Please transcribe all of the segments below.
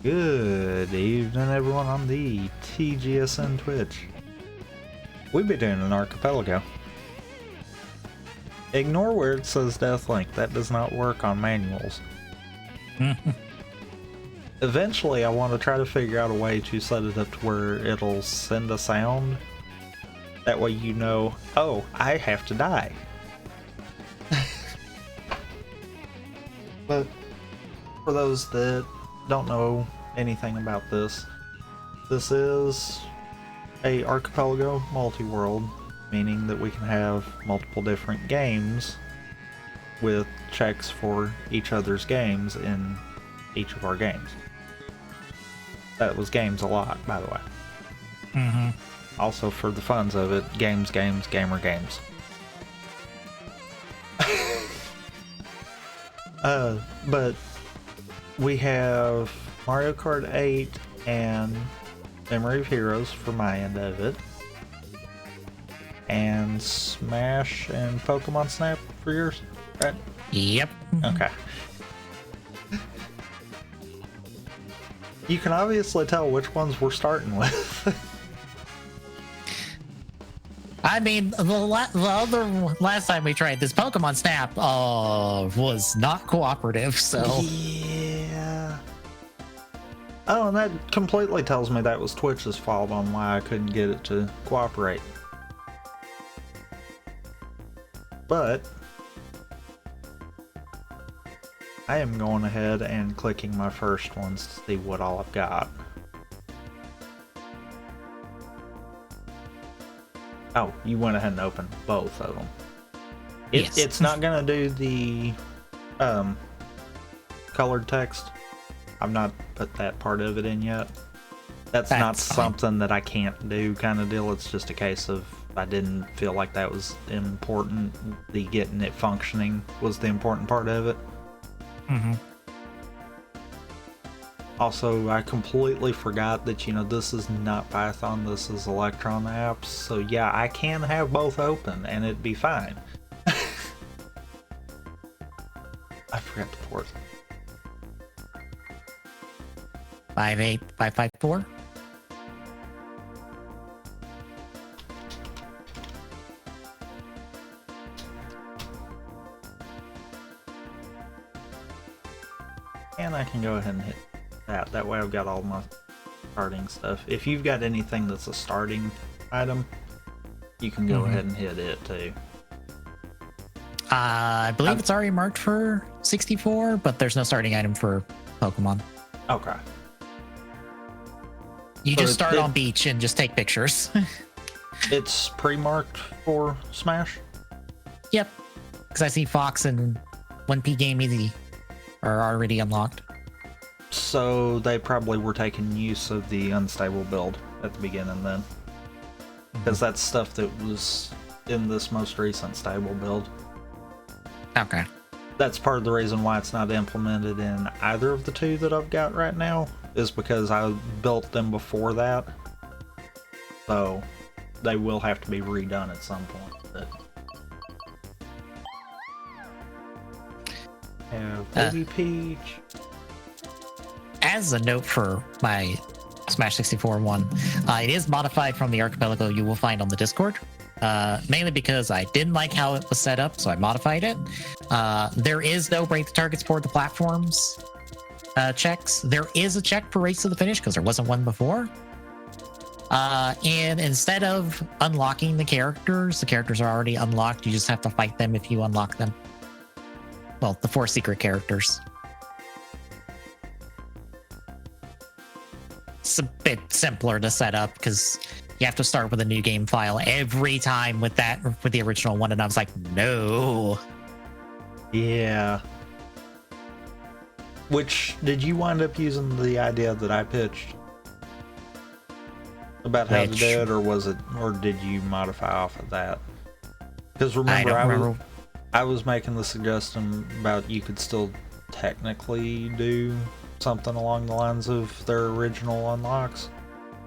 Good evening, everyone on the TGSN Twitch. We'll be doing an archipelago. Ignore where it says Deathlink. That does not work on manuals. Eventually, I want to try to figure out a way to set it up to where it'll send a sound. That way you know, oh, I have to die. But for those that don't know anything about this, this is a archipelago multi-world, meaning that we can have multiple different games with checks for each other's games in each of our games. That was games a lot, by the way. Also, for the funs of it, games, gamer games. But we have Mario Kart 8 and Memory of Heroes for my end of it, and Smash and Pokemon Snap for yours, right? Yep. Okay. You can obviously tell which ones we're starting with. I mean, the last time we tried this Pokemon Snap was not cooperative, so... Yeah. Oh, and that completely tells me that was Twitch's fault on why I couldn't get it to cooperate. But I am going ahead and clicking my first ones to see what all I've got. Oh, you went ahead and opened both of them. Yes. It's not going to do the colored text. I've not put that part of it in yet. That's not something that I can't do kind of deal. It's just a case of I didn't feel like that was important. The getting it functioning was the important part of it. Also, I completely forgot that, you know, this is not Python, this is Electron apps. So yeah, I can have both open and it'd be fine. I forgot the port. 58554. And I can go ahead and hit that. That way I've got all my starting stuff. If you've got anything that's a starting item, you can go ahead and hit it too. I believe it's already marked for 64, but there's no starting item for Pokemon. Okay. You just start on beach and just take pictures. It's pre-marked for Smash? Yep. Because I see Fox and 1P Game Easy are already unlocked. So they probably were taking use of the unstable build at the beginning then. Because that's stuff that was in this most recent stable build. Okay. That's part of the reason why it's not implemented in either of the two that I've got right now, is because I built them before that. So they will have to be redone at some point. But have Baby Peach. As a note for my Smash 64 one, it is modified from the archipelago you will find on the Discord. Mainly because I didn't like how it was set up, so I modified it. There is no break the targets for the platforms checks. There is a check for race to the finish because there wasn't one before. And instead of unlocking the characters are already unlocked. You just have to fight them if you unlock them. Well, the 4 secret characters. It's a bit simpler to set up because you have to start with a new game file every time with the original one, and I was like, no. Yeah. Which, did you wind up using the idea that I pitched about how to do it, or did you modify off of that? Because remember, I was making the suggestion about you could still technically do something along the lines of their original unlocks.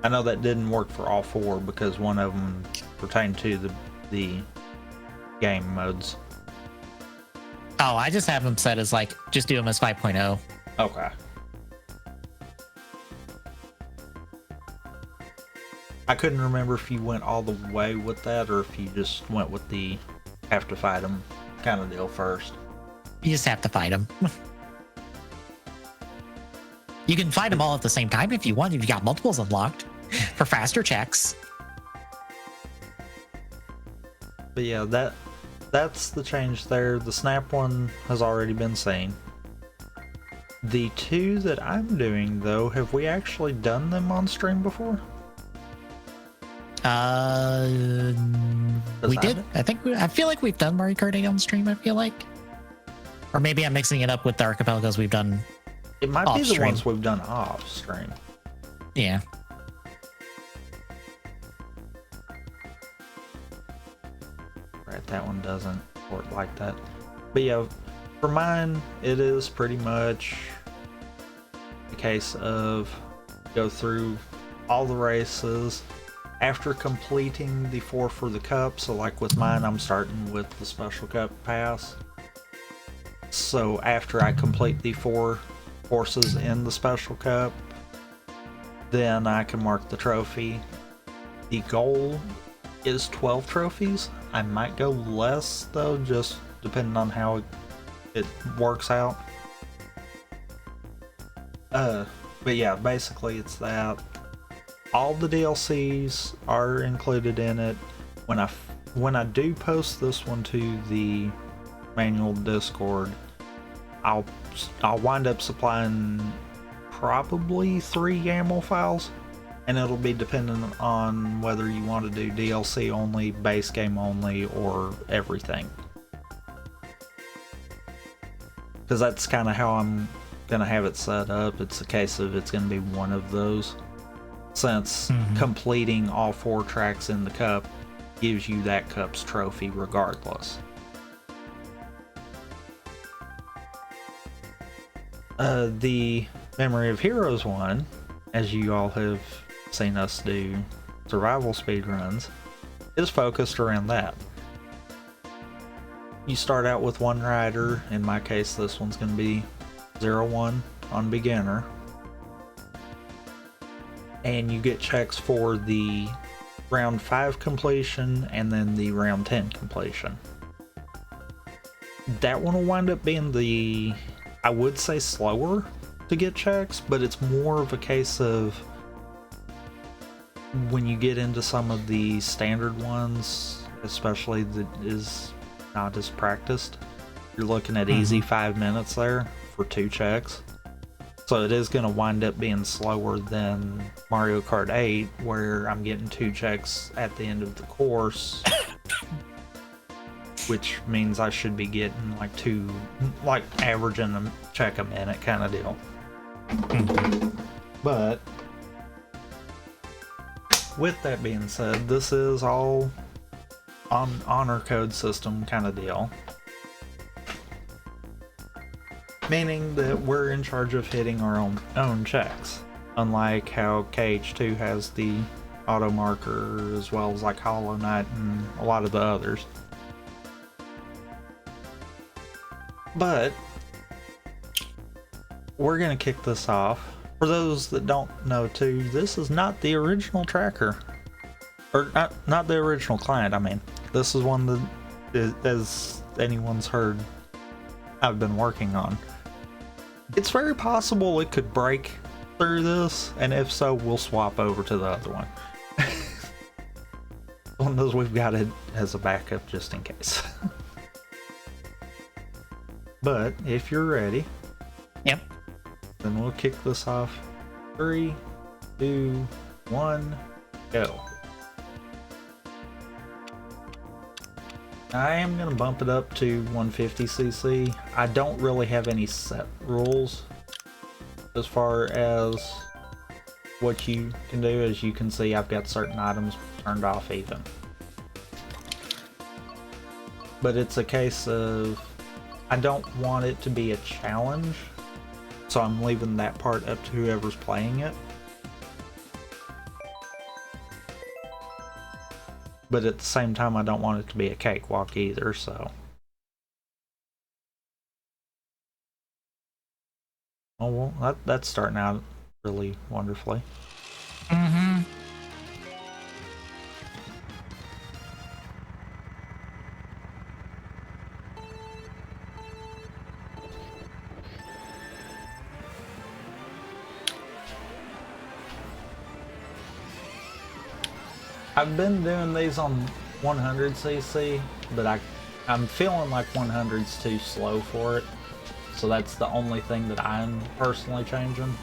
I know that didn't work for all 4 because one of them pertained to the game modes. Oh, I just have them set as like, just do them as 5.0. Okay. I couldn't remember if you went all the way with that or if you just went with the have to fight them kind of deal first. You just have to fight them. You can fight them all at the same time if you want, if you got multiples unlocked for faster checks. But yeah, that's the change there. The snap one has already been seen. The 2 that I'm doing, though, have we actually done them on stream before? We did. I feel like we've done Mario Kart 8 on stream, I feel like. Or maybe I'm mixing it up with the archipelagos we've done. It might be the ones we've done off stream. Yeah. Right, that one doesn't work like that. But yeah, for mine, it is pretty much a case of go through all the races after completing the 4 for the cup. So like with mine, I'm starting with the special cup pass. So after I complete the 4 courses in the special cup, then I can mark the trophy. The goal is 12 trophies. I might go less though, just depending on how it works out. But yeah, basically it's that. All the DLCs are included in it. When I do post this one to the manual Discord, I'll wind up supplying probably 3 YAML files, and it'll be dependent on whether you want to do DLC only, base game only, or everything. Because that's kind of how I'm gonna have it set up. It's a case of it's gonna be one of those, since completing all 4 tracks in the cup gives you that cup's trophy regardless. The Memory of Heroes one, as you all have seen us do survival speedruns, is focused around that. You start out with 1 rider. In my case, this one's going to be 0-1 on beginner. And you get checks for the round 5 completion and then the round 10 completion. That one will wind up being the, I would say, slower to get checks, but it's more of a case of when you get into some of the standard ones, especially that is not as practiced, you're looking at easy 5 minutes there for 2 checks. So it is going to wind up being slower than Mario Kart 8, where I'm getting 2 checks at the end of the course, which means I should be getting like averaging a check a minute kind of deal. But with that being said, this is all on honor code system kind of deal. Meaning that we're in charge of hitting our own checks. Unlike how KH2 has the Auto Marker, as well as like Hollow Knight and a lot of the others. But we're gonna kick this off. For those that don't know too, this is not the original tracker. Or not the original client, I mean. This is one that, as anyone's heard, I've been working on. It's very possible it could break through this, and if so, we'll swap over to the other one. One of those we've got it as a backup just in case. But if you're ready, Yep. then we'll kick this off. 3, 2, 1, go. I am going to bump it up to 150cc. I don't really have any set rules as far as what you can do. As you can see, I've got certain items turned off even. But it's a case of I don't want it to be a challenge, so I'm leaving that part up to whoever's playing it. But at the same time, I don't want it to be a cakewalk either, so. Oh, well, that's starting out really wonderfully. Mm-hmm. I've been doing these on 100cc, but I'm feeling like 100's too slow for it. So that's the only thing that I'm personally changing.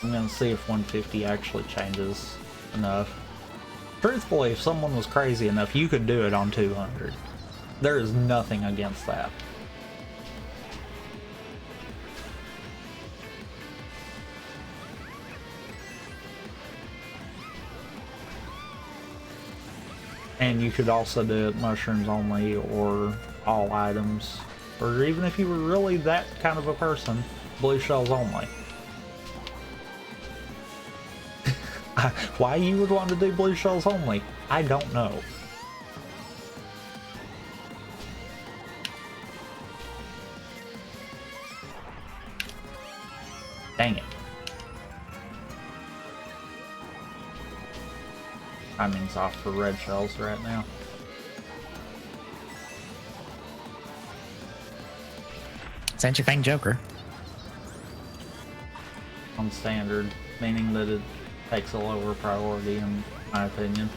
I'm gonna see if 150 actually changes enough. Truthfully, if someone was crazy enough, you could do it on 200. There is nothing against that. And you could also do it mushrooms only, or all items, or even if you were really that kind of a person, blue shells only. Why you would want to do blue shells only, I don't know. Dang it. Timing's off for red shells right now. Sent your Fang Joker. On standard, meaning that it takes a lower priority in my opinion.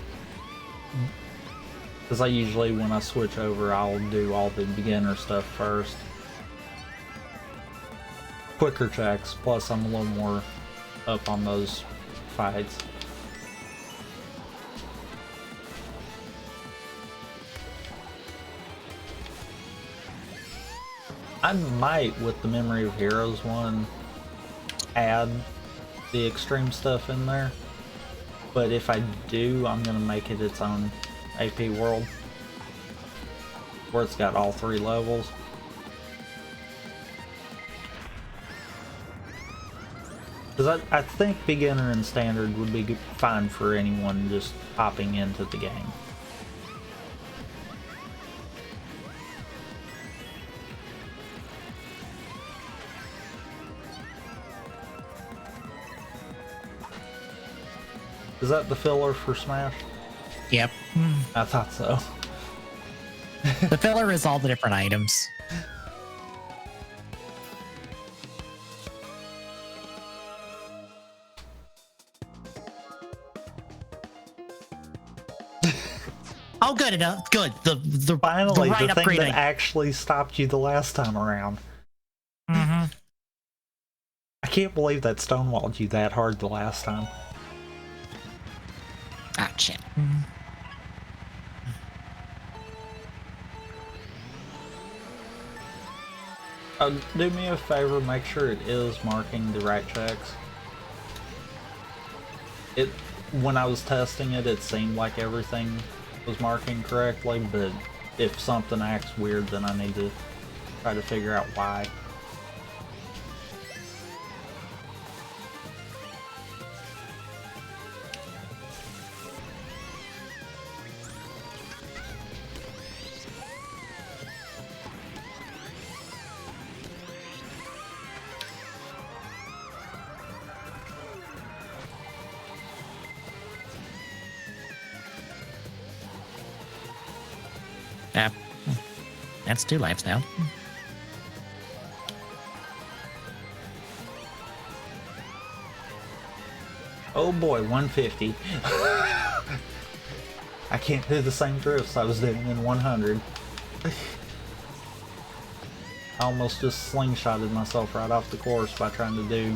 Because I usually, when I switch over, I'll do all the beginner stuff first. Quicker checks, plus I'm a little more up on those fights. I might, with the Memory of Heroes one, add the extreme stuff in there. But if I do, I'm going to make it its own AP world, where it's got all 3 levels. Because I think beginner and standard would be fine for anyone just hopping into the game. Is that the filler for Smash? Yep. I thought so. The filler is all the different items. Oh, good enough. Good. Finally, right the thing upgrade that actually stopped you the last time around. Mm-hmm. I can't believe that stonewalled you that hard the last time. Ah, shit. Do me a favor, make sure it is marking the right checks. When I was testing it, it seemed like everything was marking correctly, but if something acts weird, then I need to try to figure out why. Uh, that's 2 lives now. Oh boy, 150. I can't do the same drifts I was doing in 100. I almost just slingshotted myself right off the course by trying to do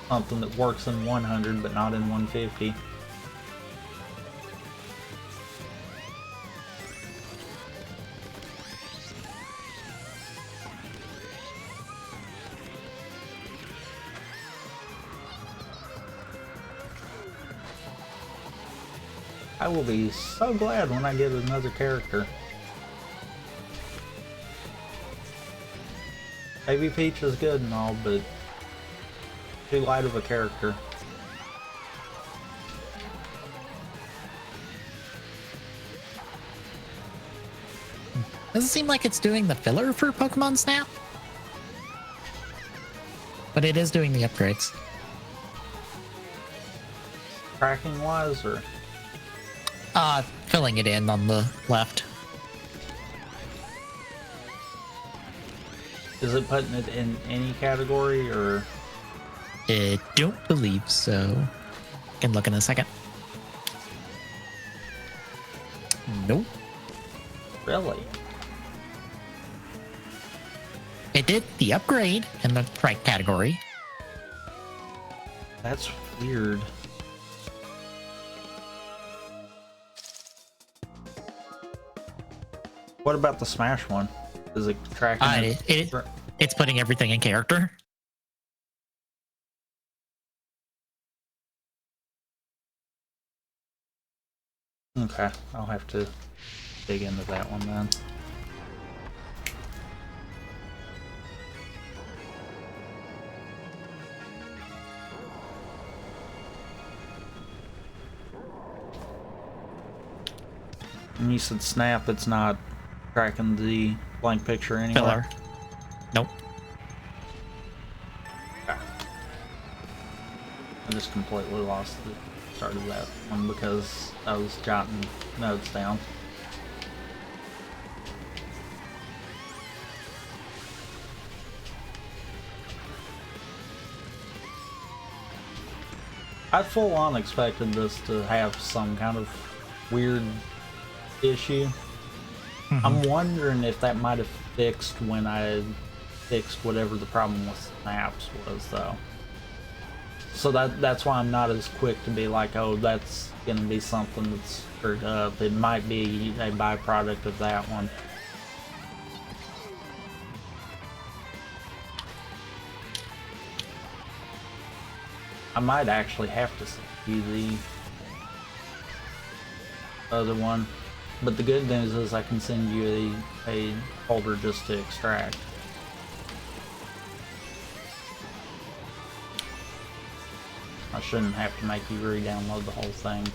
something that works in 100 but not in 150. I will be so glad when I get another character. Baby Peach is good and all, but too light of a character. Doesn't seem like it's doing the filler for Pokemon Snap. But it is doing the upgrades. Tracking wise, or? Filling it in on the left. Is it putting it in any category, or? I don't believe so. Can look in a second. Nope. Really? It did the upgrade in the right category. That's weird. What about the Smash one? Is it tracking It's putting everything in character. Okay, I'll have to dig into that one then. And you said Snap, it's not tracking the blank picture anyway? Filler. Nope. Okay. I just completely lost the start of that one because I was jotting notes down. I full on expected this to have some kind of weird issue. I'm wondering if that might have fixed when I fixed whatever the problem with snaps was, though. So that's why I'm not as quick to be like, oh, that's gonna be something that's screwed up. It might be a byproduct of that one. I might actually have to see the other one. But the good news is I can send you a folder just to extract. I shouldn't have to make you re-download the whole thing.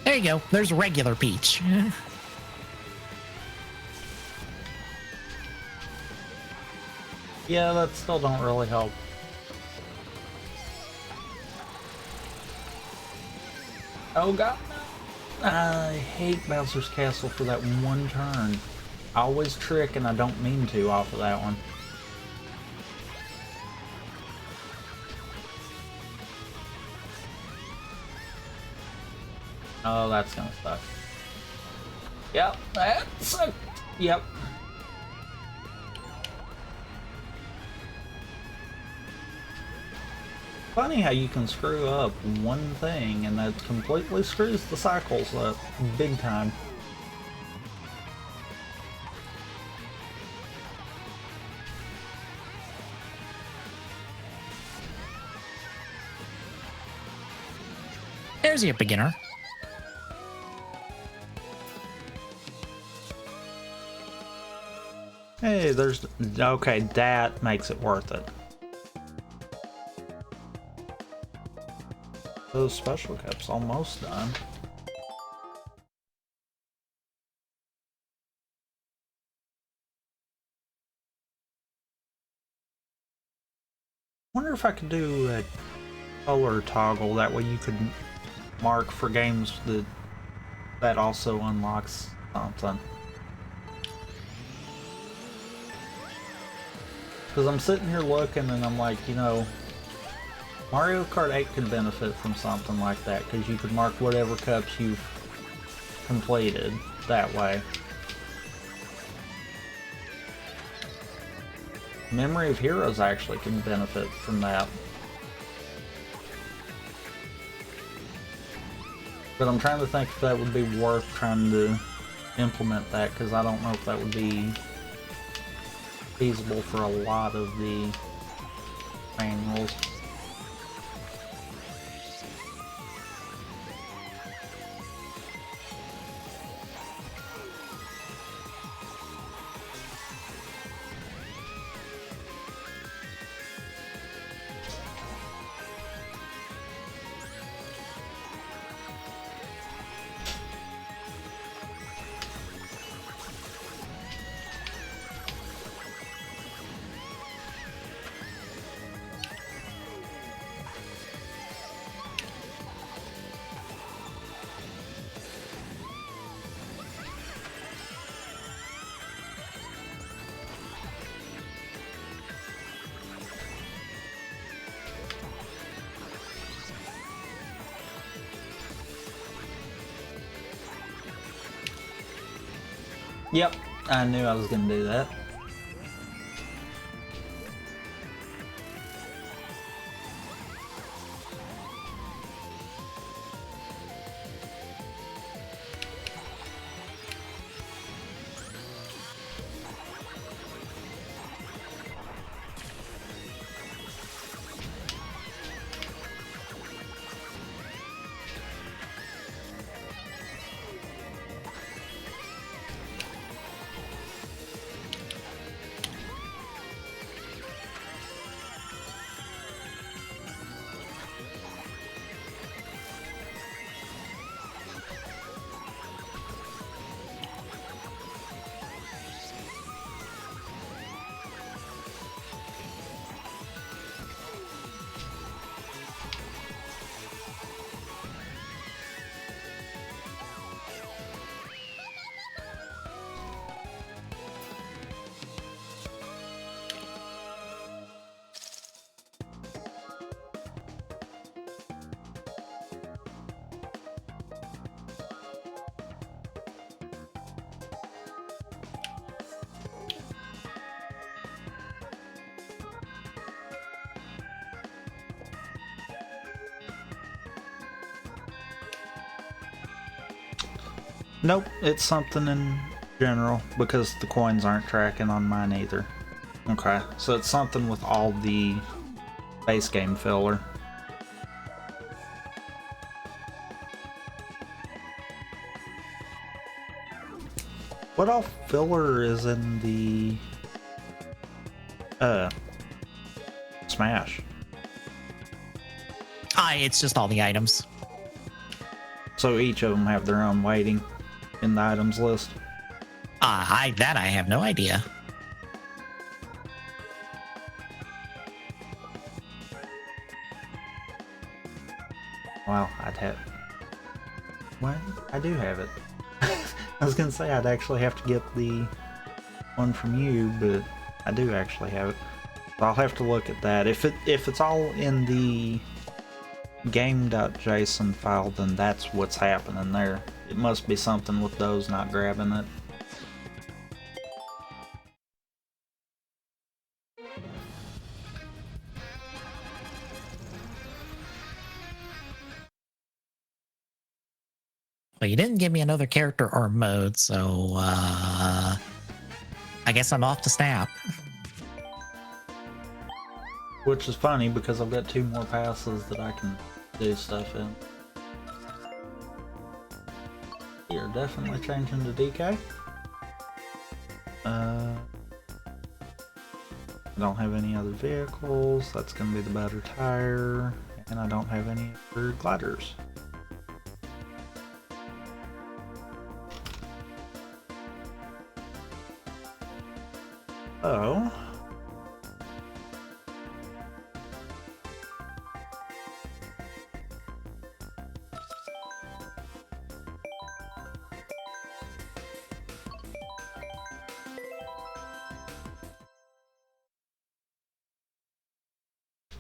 There you go. There's regular Peach. Yeah, that still don't really help. Oh god, no. I hate Bowser's Castle for that one turn. I always trick and I don't mean to off of that one. Oh, that's gonna suck. Yep, that sucked. Yep. Funny how you can screw up one thing and that completely screws the cycles up big time. There's your beginner. Hey, there's... Okay, that makes it worth it. Those special cups almost done. Wonder if I could do a color toggle, that way you could mark for games that also unlocks something. Because I'm sitting here looking and I'm like, you know, Mario Kart 8 could benefit from something like that, because you could mark whatever cups you've completed that way. Memory of Heroes actually can benefit from that. But I'm trying to think if that would be worth trying to implement that, because I don't know if that would be feasible for a lot of the manuals. Yep, I knew I was going to do that. Nope, it's something in general, because the coins aren't tracking on mine either. Okay, so it's something with all the base game filler. What all filler is in the Smash? It's just all the items. So each of them have their own weighting in the items list? I have no idea. Well, I'd have... Well, I do have it. I was gonna say I'd actually have to get the one from you, but I do actually have it. So I'll have to look at that. If it's all in the game.json file, then that's what's happening there. It must be something with those not grabbing it. Well, you didn't give me another character or mode, so I guess I'm off to Snap. Which is funny because I've got 2 more passes that I can do stuff in. You're definitely changing to DK. I don't have any other vehicles. That's going to be the better tire. And I don't have any other gliders. So...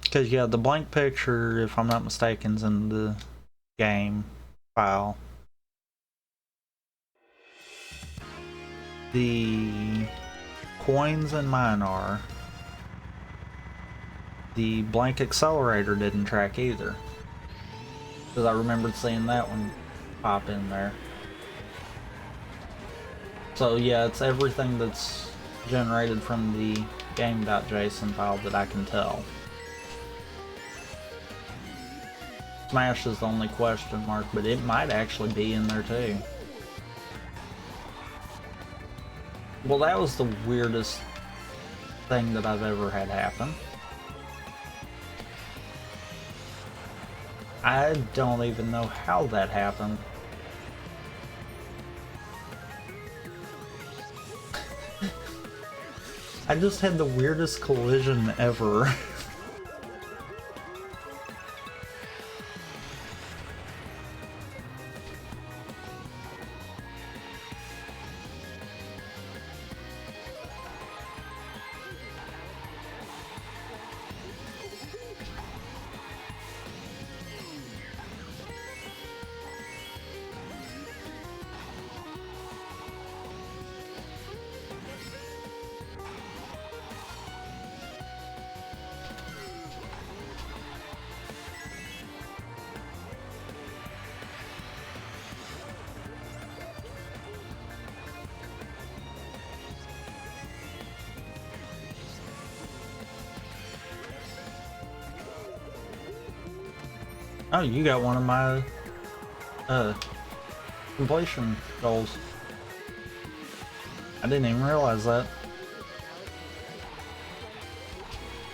Because, yeah, the blank picture, if I'm not mistaken, is in the game file. The coins in mine are. The blank accelerator didn't track either. Because I remembered seeing that one pop in there. So, yeah, it's everything that's generated from the game.json file that I can tell. Smash is the only question mark, but it might actually be in there too. Well, that was the weirdest thing that I've ever had happen. I don't even know how that happened. I just had the weirdest collision ever. Oh, you got one of my completion goals. I didn't even realize that.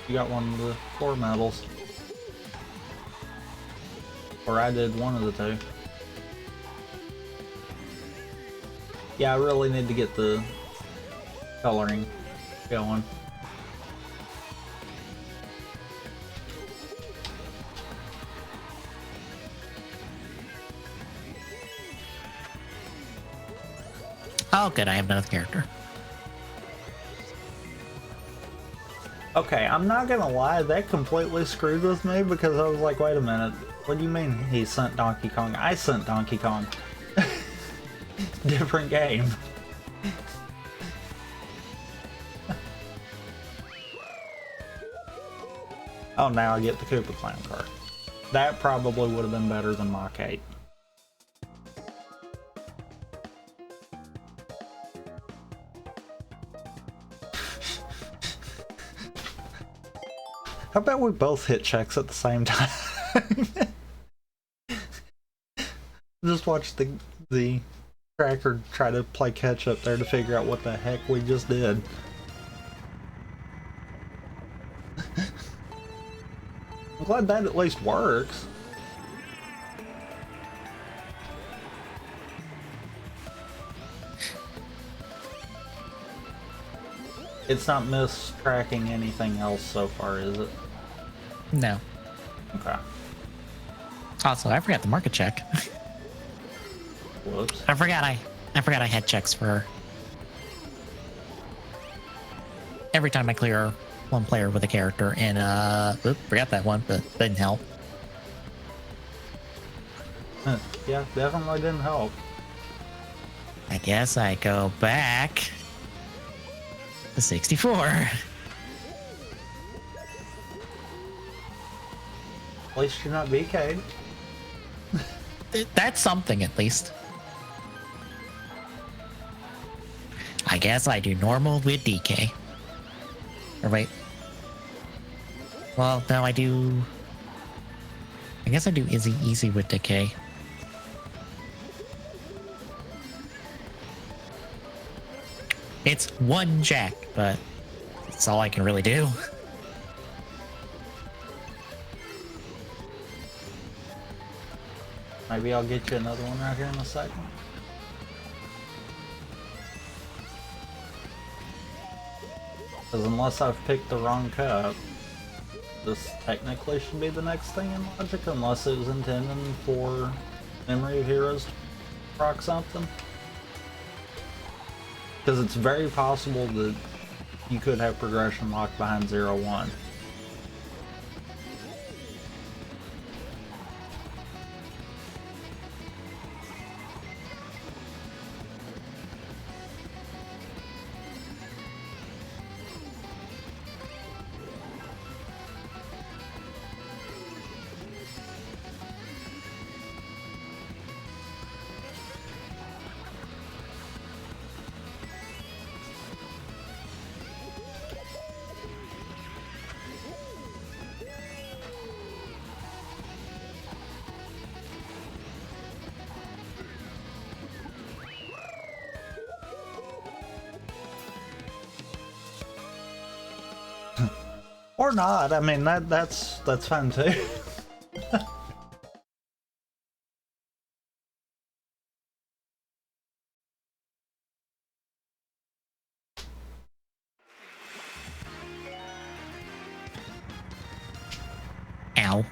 You got one of the 4 medals. Or I did one of the 2. Yeah, I really need to get the coloring going. Oh, good. I have another character. Okay, I'm not gonna lie, that completely screwed with me because I was like, wait a minute, what do you mean he sent Donkey Kong? I sent Donkey Kong. Different game. Oh, now I get the Koopa Clown card. That probably would have been better than Mach 8. How about we both hit checks at the same time? Just watch the tracker try to play catch up there to figure out what the heck we just did. I'm glad that at least works. It's not mistracking anything else so far, is it? No. Okay. Also, I forgot the market check. Whoops. I forgot I had checks for every time I clear one player with a character, and forgot that one, but didn't help. Yeah, definitely didn't help. I guess I go back to 64. At least you're not BK'd. That's something, at least. I guess I do normal with DK. Or wait. Well, no, I do... I guess I do easy with decay. It's one jack, but That's all I can really do. Maybe I'll get you another one right here in a second. Because unless I've picked the wrong cup, this technically should be the next thing in Logic, unless it was intended for Memory of Heroes to proc something. Because it's very possible that you could have progression locked behind 0-1. Or not. I mean, that's fine too. Ow.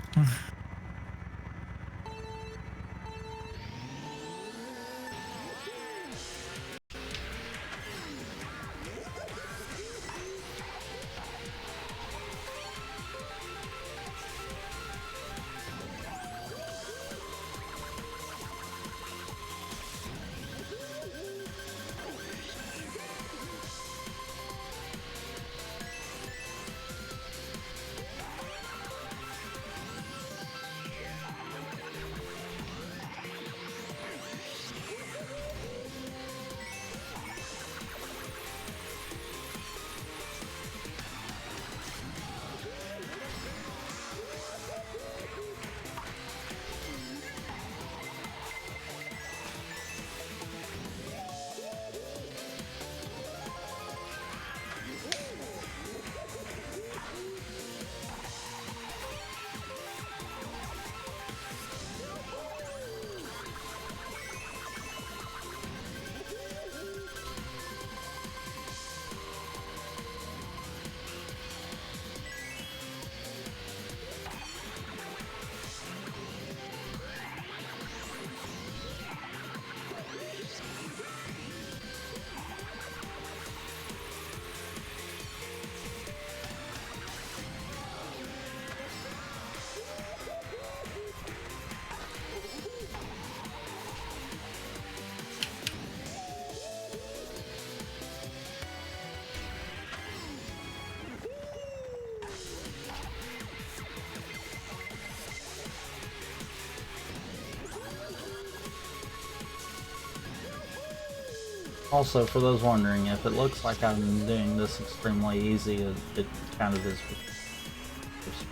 Also, for those wondering, if it looks like I'm doing this extremely easy, it kind of is.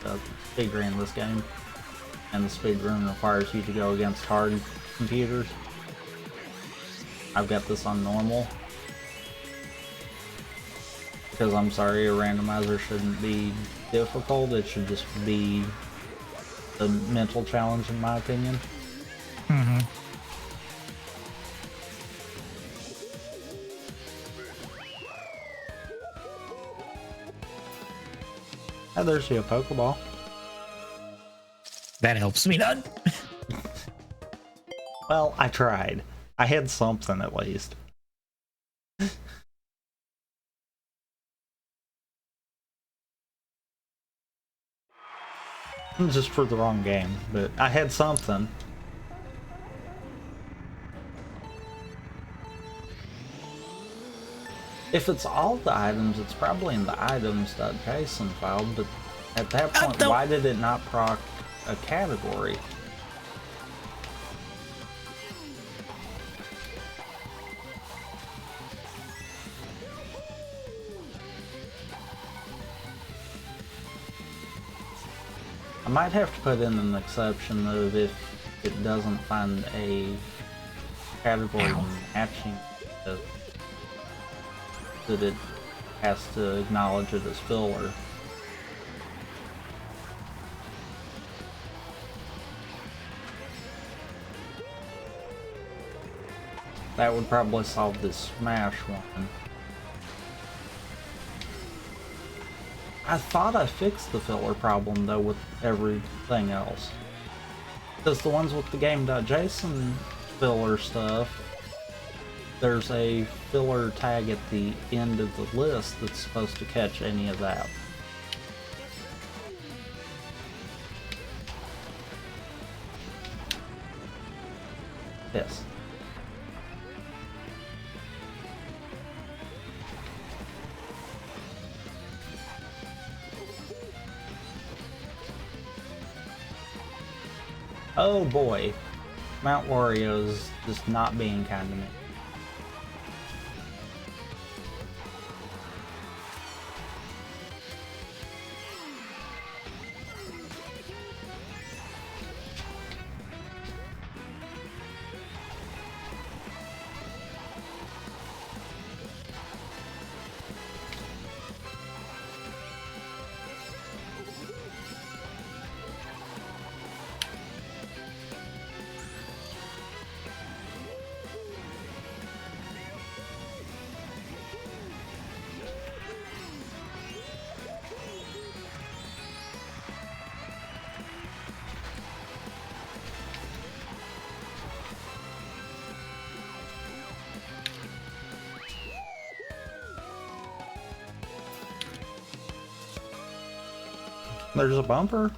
There's speedrun in this game, and the speedrun requires you to go against hard computers. I've got this on normal. Because I'm sorry, a randomizer shouldn't be difficult, it should just be a mental challenge in my opinion. Mm-hmm. Oh, there's you a Pokeball. That helps me none. Well, I tried. I had something at least. Just for the wrong game, but I had something. If it's all the items, it's probably in the items.json file, but at that point, why did it not proc a category? I might have to put in an exception of if it doesn't find a category matching that it has to acknowledge it as filler. That would probably solve this Smash one. I thought I fixed the filler problem though with everything else. Because the ones with the game.json filler stuff, there's a filler tag at the end of the list that's supposed to catch any of that. Yes. Oh boy, Mount Wario's just not being kind to me. There's a bumper.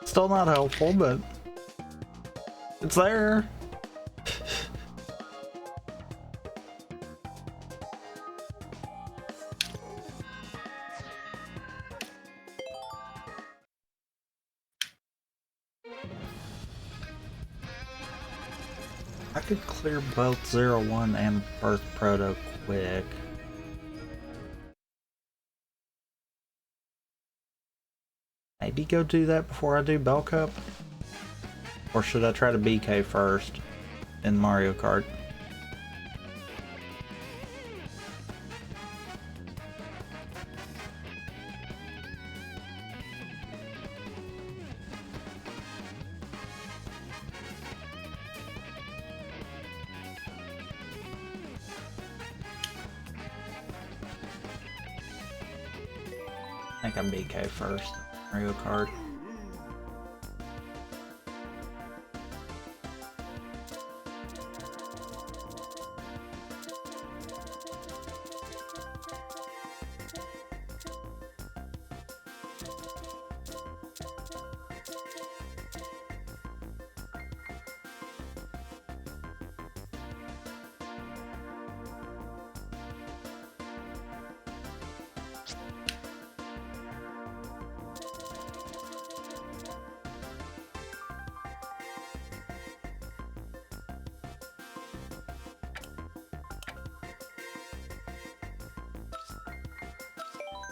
Still not helpful, but it's there. I could clear both 01 and Birth Proto quick. Maybe go do that before I do Bell Cup? Or should I try to BK first in Mario Kart? I think I'm BK first. Mario Kart.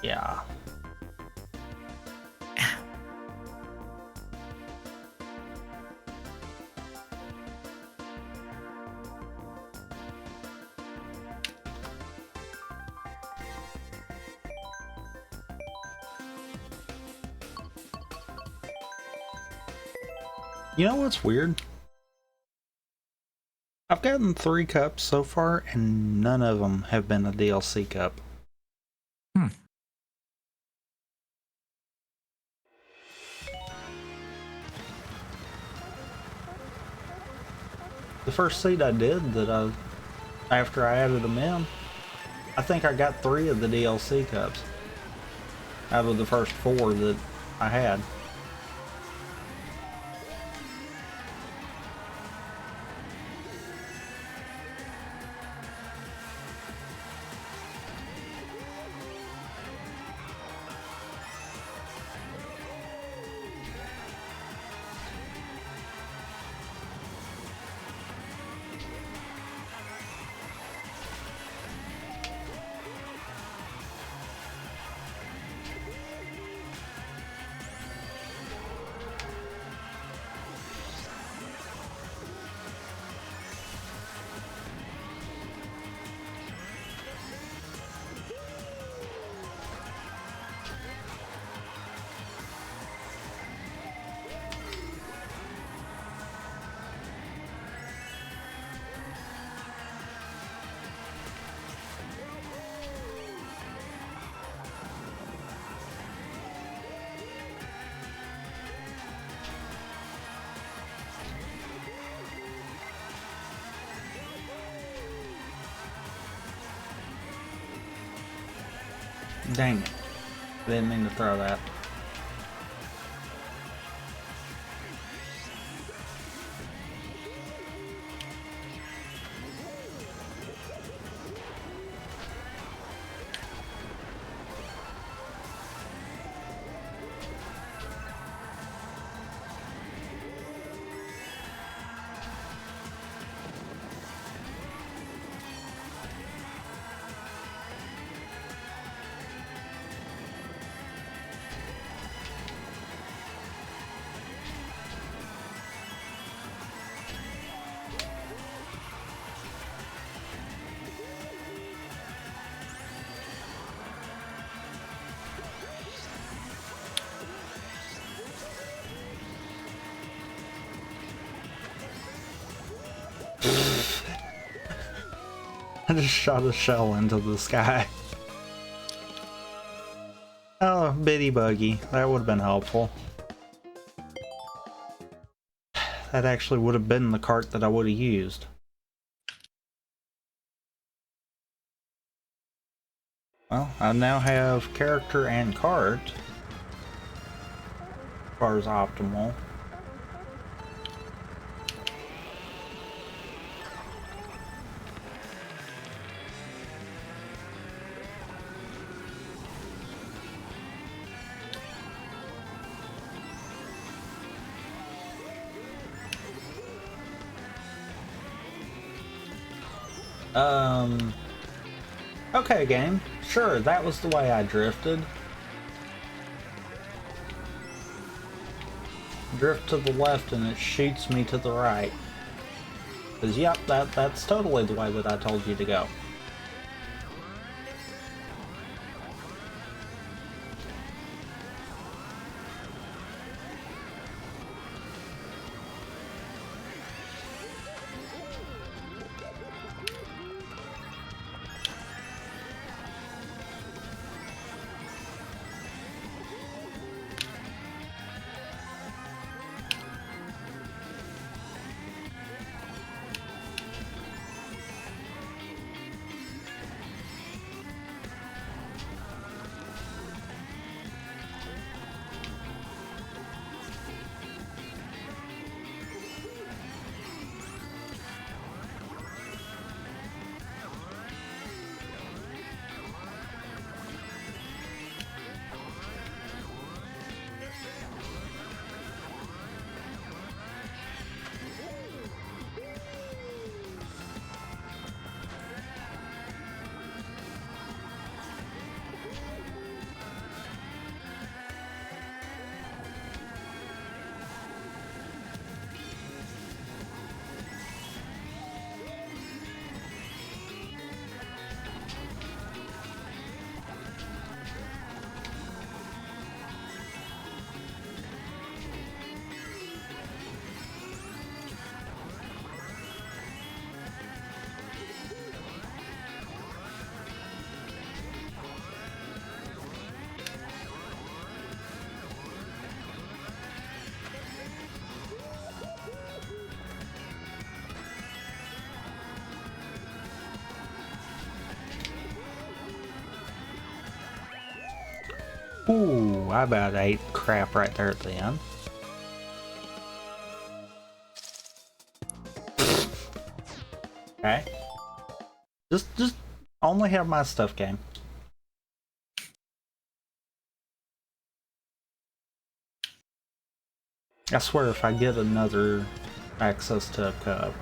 Yeah. You know what's weird? I've gotten 3 cups so far, and none of them have been a DLC cup. The first seed I did after I added them in, I think I got 3 of the DLC cups out of the first 4 that I had. Dang it. Didn't mean to throw that. I just shot a shell into the sky. Oh, bitty buggy. That would have been helpful. That actually would have been the cart that I would have used. Well, I now have character and cart. As far as optimal. Okay, game. Sure, that was the way I drifted. Drift to the left and it shoots me to the right. Because, yep, that's totally the way that I told you to go. Ooh, I about ate crap right there at the end. Okay. Just only have my stuff, game. I swear if I get another access to a cup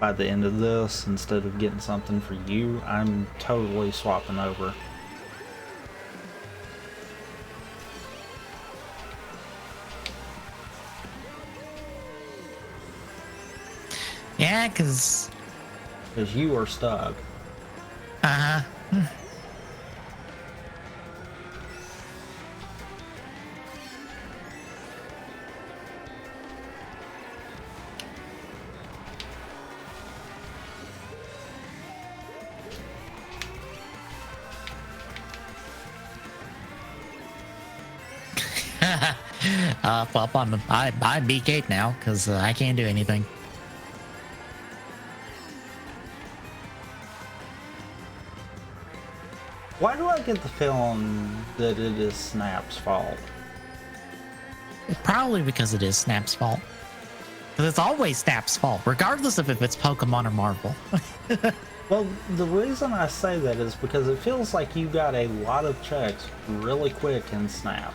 by the end of this, instead of getting something for you, I'm totally swapping over. Yeah, because you are stuck. uh-huh. Well, I beat Kate now because I can't do anything. Why do I get the feeling that it is Snap's fault? Probably because it is Snap's fault. Because it's always Snap's fault, regardless of if it's Pokemon or Marvel. Well, the reason I say that is because it feels like you got a lot of checks really quick in Snap.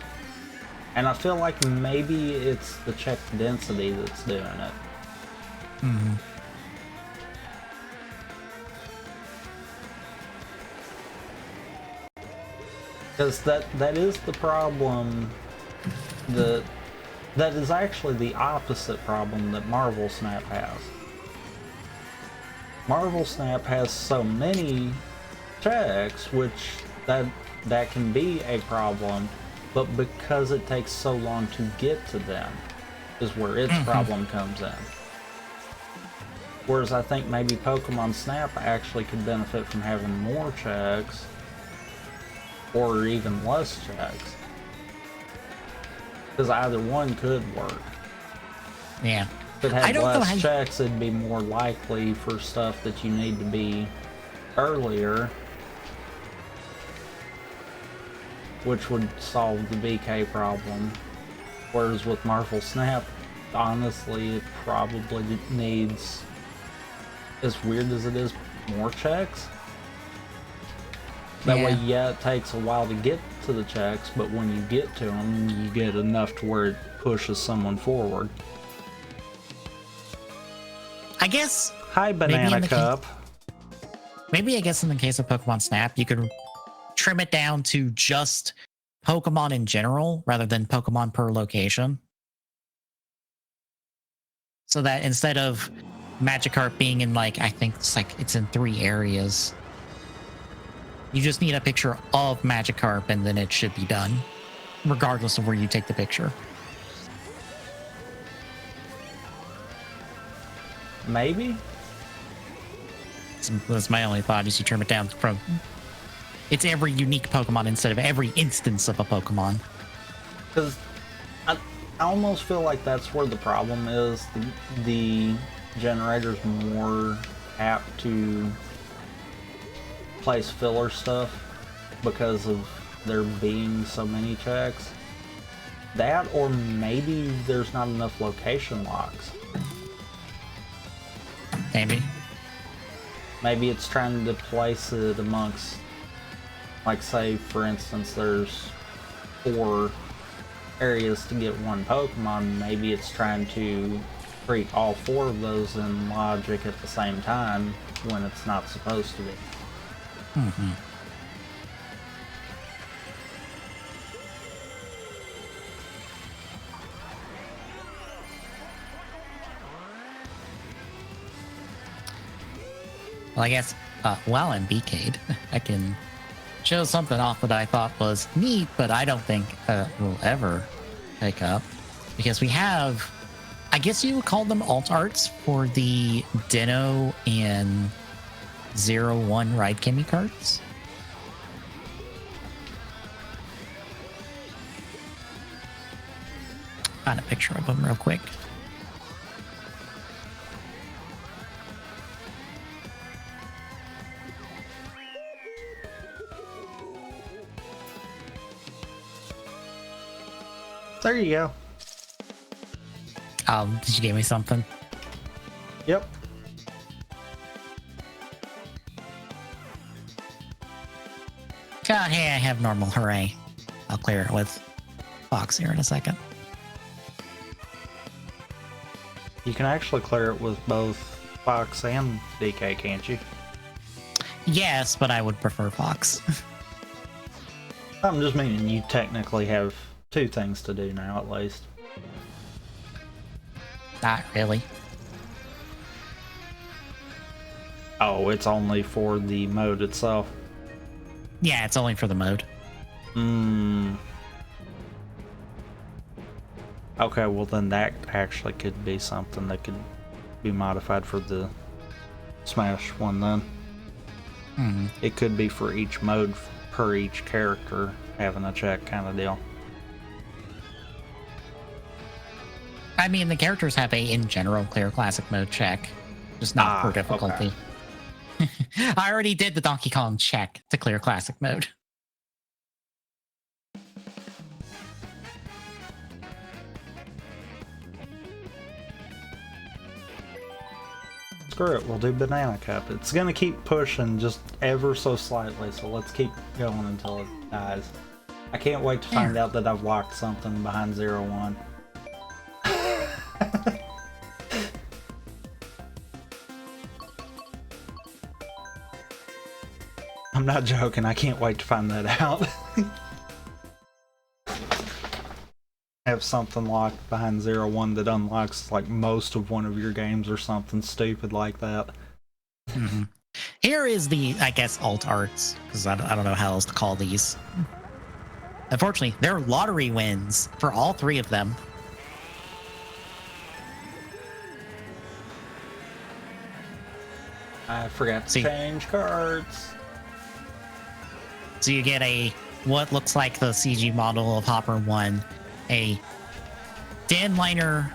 And I feel like maybe it's the check density that's doing it. Mm-hmm. Because that is the problem. That is actually the opposite problem that Marvel Snap has. Marvel Snap has so many checks, which that can be a problem, but because it takes so long to get to them is where its problem comes in. Whereas I think maybe Pokemon Snap actually could benefit from having more checks or even less checks. Because either one could work. Yeah. If it had less checks, it'd be more likely for stuff that you need to be earlier, which would solve the BK problem. Whereas with Marvel Snap, honestly, it probably needs, as weird as it is, more checks. That way, yeah, it takes a while to get to the checks, but when you get to them, you get enough to where it pushes someone forward. I guess. Hi, Banana Cup. Maybe I guess in the case of Pokemon Snap, you could trim it down to just Pokemon in general rather than Pokemon per location. So that instead of Magikarp being in I think it's in 3 areas, you just need a picture of Magikarp and then it should be done, regardless of where you take the picture. Maybe? That's my only thought, is you trim it down from... It's every unique Pokemon instead of every instance of a Pokemon. Because I almost feel like that's where the problem is. The generator's more apt to place filler stuff because of there being so many checks. That, or maybe there's not enough location locks. Maybe it's trying to place it amongst, say for instance there's 4 areas to get one Pokemon. Maybe it's trying to treat all 4 of those in logic at the same time when it's not supposed to be. Well, I guess while I'm BK'd, I can show something off that I thought was neat, but I don't think we'll ever pick up. Because we have, I guess you would call them alt arts for the Dino and 01 Ride Kimmy cards. Find a picture of them real quick. There you go. Did you give me something? Yep. Oh, hey, I have normal. Hooray. I'll clear it with Fox here in a second. You can actually clear it with both Fox and DK, can't you? Yes, but I would prefer Fox. I'm just meaning you technically have 2 things to do now, at least. Not really. Oh, it's only for the mode itself? Yeah, it's only for the mode. Okay, well then that actually could be something that could be modified for the Smash one then. It could be for each mode per each character having a check kind of deal. I mean, the characters have a, in general, clear classic mode check, just not for difficulty. I already did the Donkey Kong check to clear classic mode. Screw it, we'll do Banana Cup. It's gonna keep pushing just ever so slightly, so let's keep going until it dies. I can't wait to find out that I've locked something behind 0-1. I'm not joking, I can't wait to find that out. Have something locked behind 0-1 that unlocks like most of one of your games or something stupid like that. Mm-hmm. Here is the, I guess, alt arts, because I don't know how else to call these. Unfortunately, they're lottery wins for all three of them. I forgot to change cards. So you get a, what looks like the CG model of Hopper 1, a Denliner,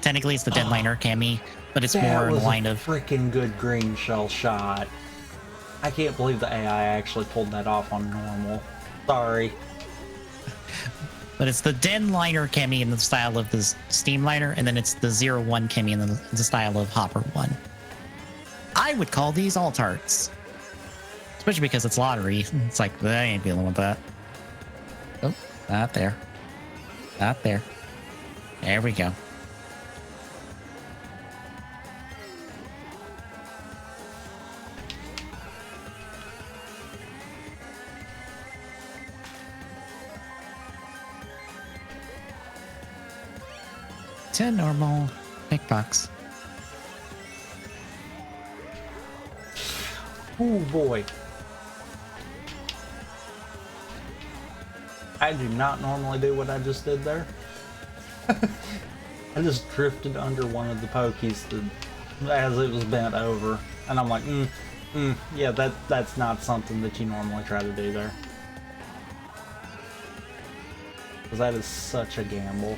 technically it's the Denliner Cammy, but it's more in the line of... freaking good green shell shot. I can't believe the AI actually pulled that off on normal. Sorry. But it's the Denliner Cammy in the style of the Steamliner, and then it's the 0-1 Cammy in the style of Hopper 1. I would call these alt arts. Especially because it's lottery. It's like, I ain't dealing with that. Oh, not there. Not there. There we go. To normal big bucks. Oh boy. I do not normally do what I just did there. I just drifted under one of the pokies as it was bent over. And I'm like, yeah, that's not something that you normally try to do there. Because that is such a gamble.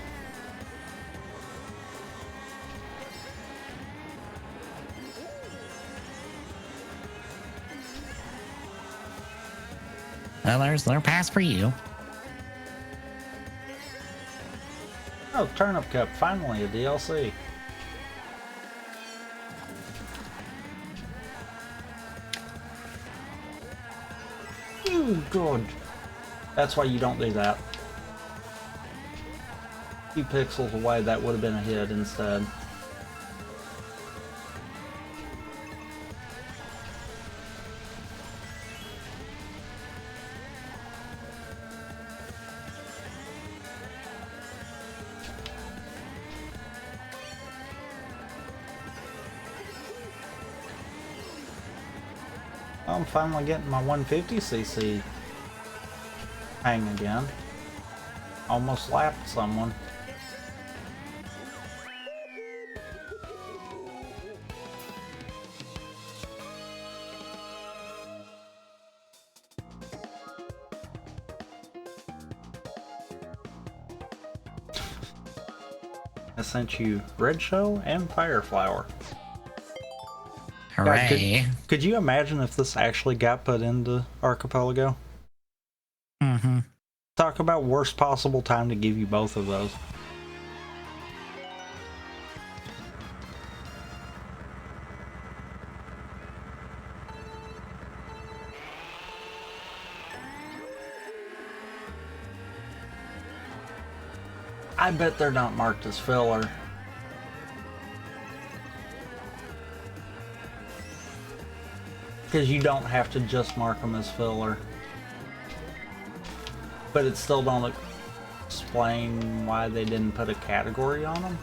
Well, there's their pass for you. Oh, Turnip Cup, finally a DLC. Oh, good. That's why you don't do that. A few pixels away, that would have been a hit instead. I'm finally getting my 150cc hang again. Almost lapped someone. I sent you Red Shell and Fire Flower. Hooray. God, could you imagine if this actually got put into Archipelago? Mm-hmm. Talk about worst possible time to give you both of those. I bet they're not marked as filler. Because you don't have to just mark them as filler. But it still don't explain why they didn't put a category on them.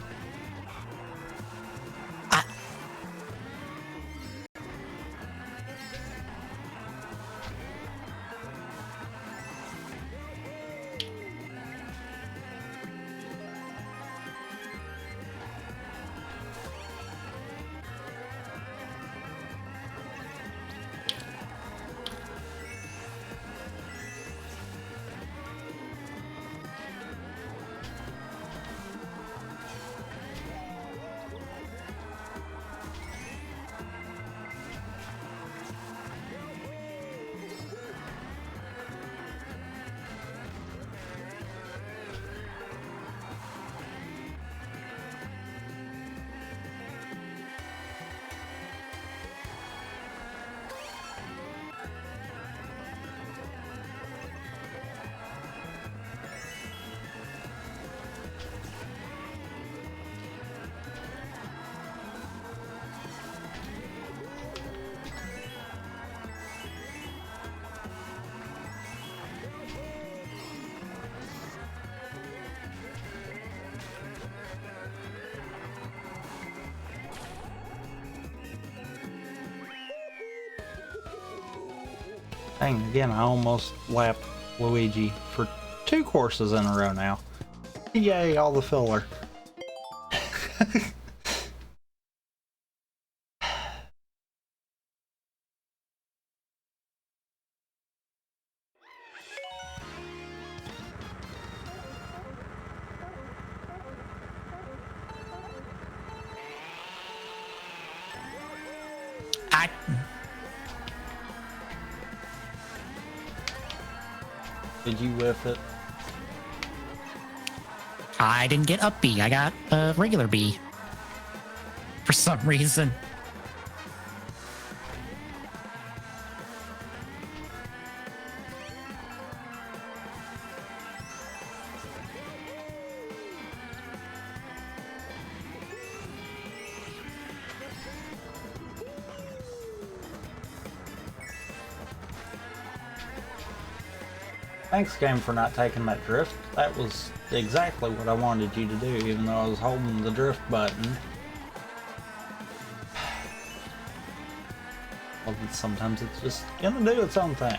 Dang, again, I almost lapped Luigi for 2 courses in a row now. Yay, all the filler. I Did you whiff it? I didn't get up B. I got a regular B. For some reason. Thanks, game, for not taking that drift. That was exactly what I wanted you to do, even though I was holding the drift button. Well, sometimes it's just gonna do its own thing.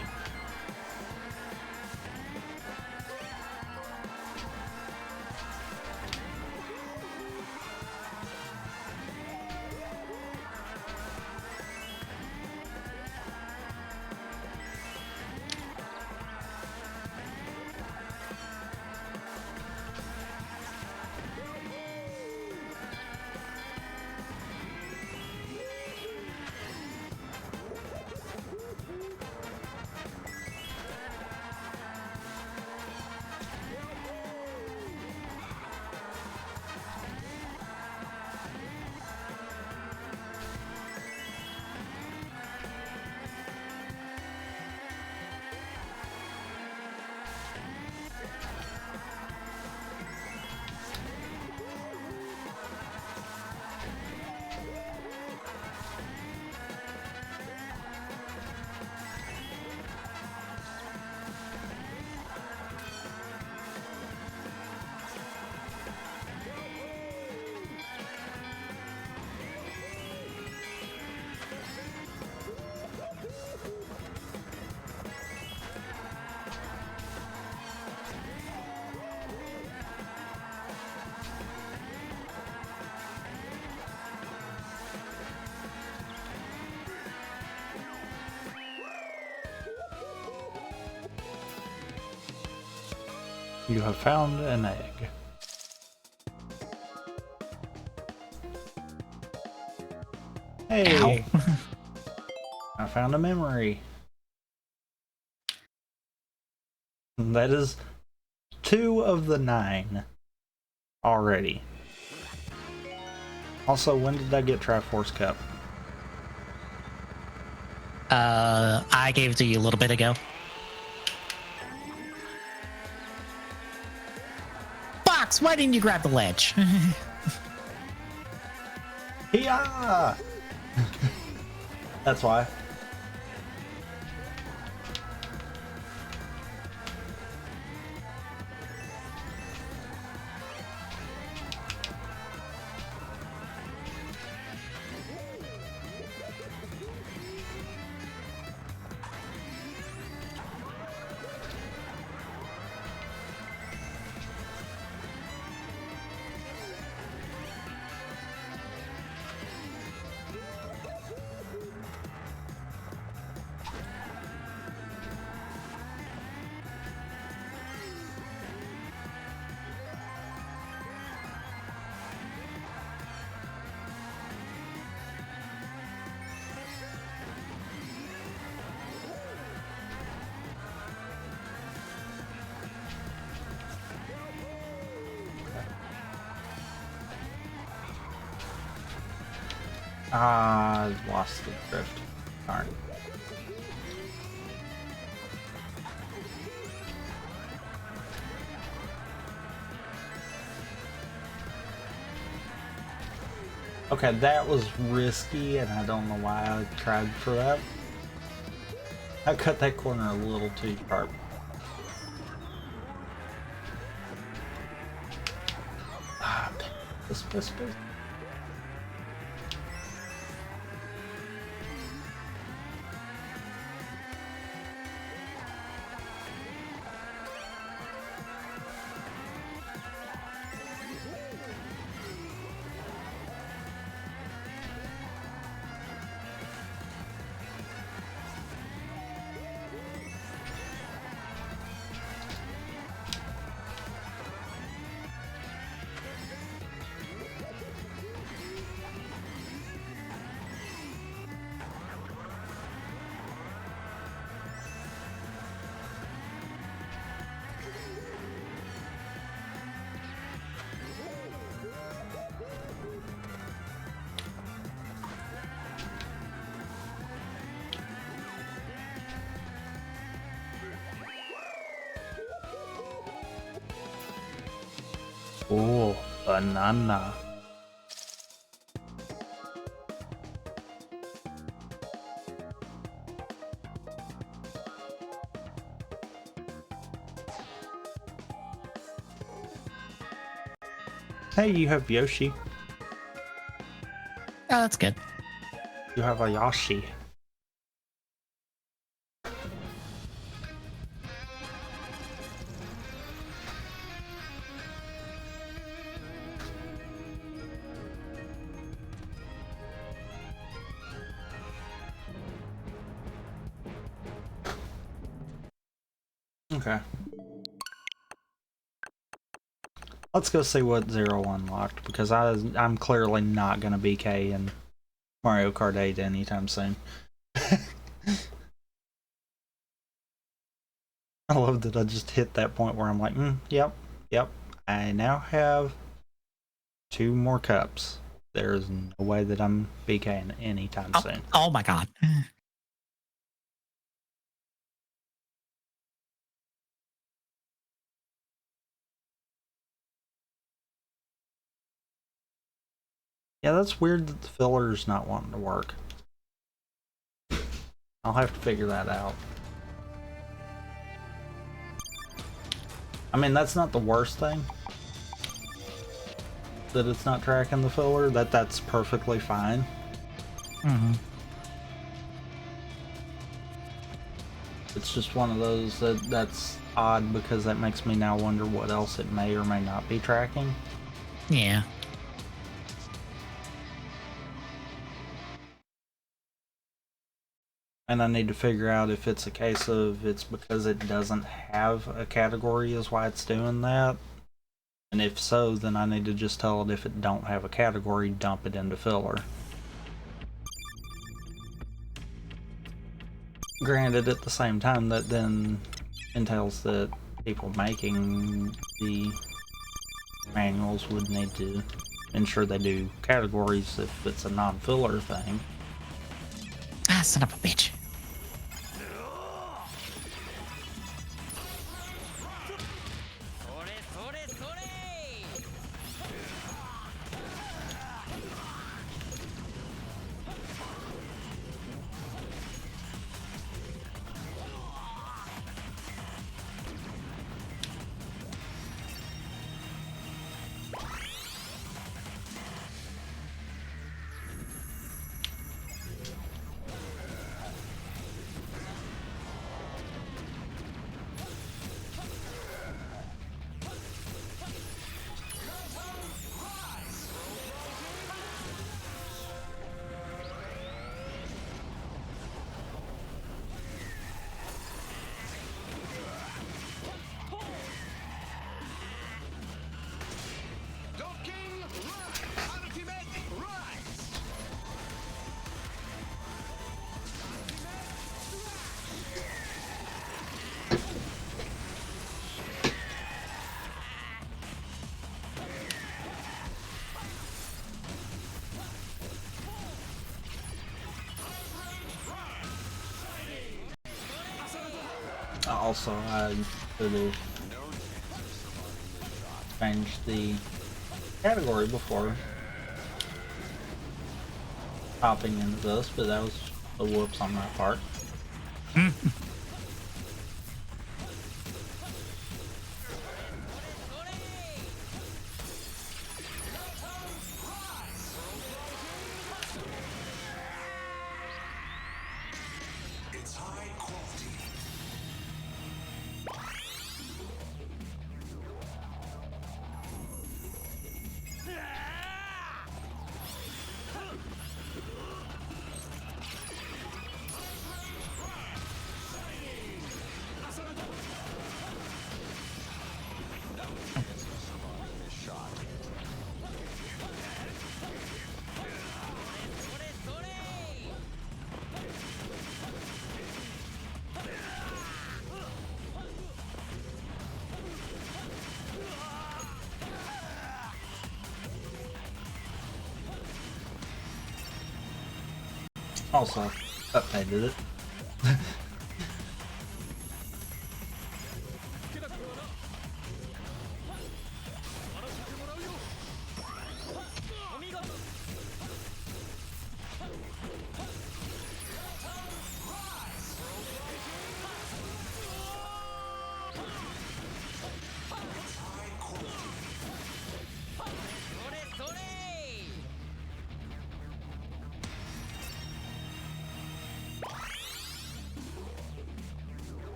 You have found an egg. Hey! I found a memory. That is 2 of the 9 already. Also, when did I get Triforce Cup? I gave it to you a little bit ago. Box, why didn't you grab the ledge? Yeah. That's why. Ah, lost the drift. Darn. Okay, that was risky, and I don't know why I tried for that. I cut that corner a little too sharp. Ah, this. Oh, banana. Hey, you have Yoshi. Oh, that's good. You have a Yoshi. Okay. Let's go see what Zero unlocked, because I'm clearly not going to BK in Mario Kart 8 anytime soon. I love that I just hit that point where I'm like, yep, I now have 2 more cups. There's no way that I'm BKing anytime soon. Oh my god. Yeah, that's weird that the filler's not wanting to work. I'll have to figure that out. I mean, that's not the worst thing. That it's not tracking the filler. That's perfectly fine. Mm-hmm. It's just one of those that's odd, because that makes me now wonder what else it may or may not be tracking. Yeah. And I need to figure out if it's a case of it's because it doesn't have a category is why it's doing that. And if so, then I need to just tell it if it don't have a category, dump it into filler. Granted, at the same time, that then entails that people making the manuals would need to ensure they do categories if it's a non-filler thing. Ah, son of a bitch. Also, I could have changed the category before hopping into this, but that was a whoops on my part. Also, I did it.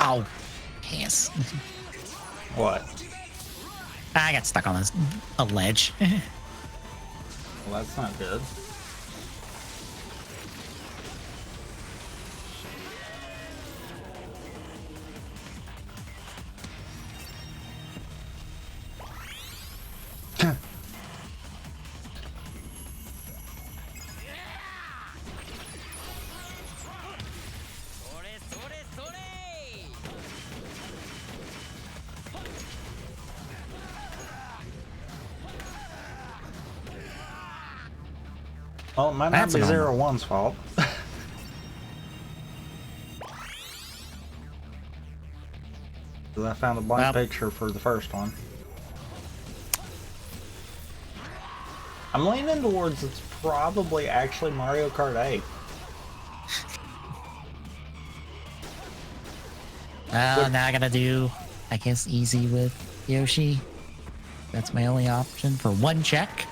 Oh, yes. What? I got stuck on a ledge. Well, that's not good. Well, it might not That's be annoying. 01's fault. Because I found a blank picture for the first one. I'm leaning towards it's probably actually Mario Kart 8. Now I gotta do, I guess, easy with Yoshi. That's my only option for one check.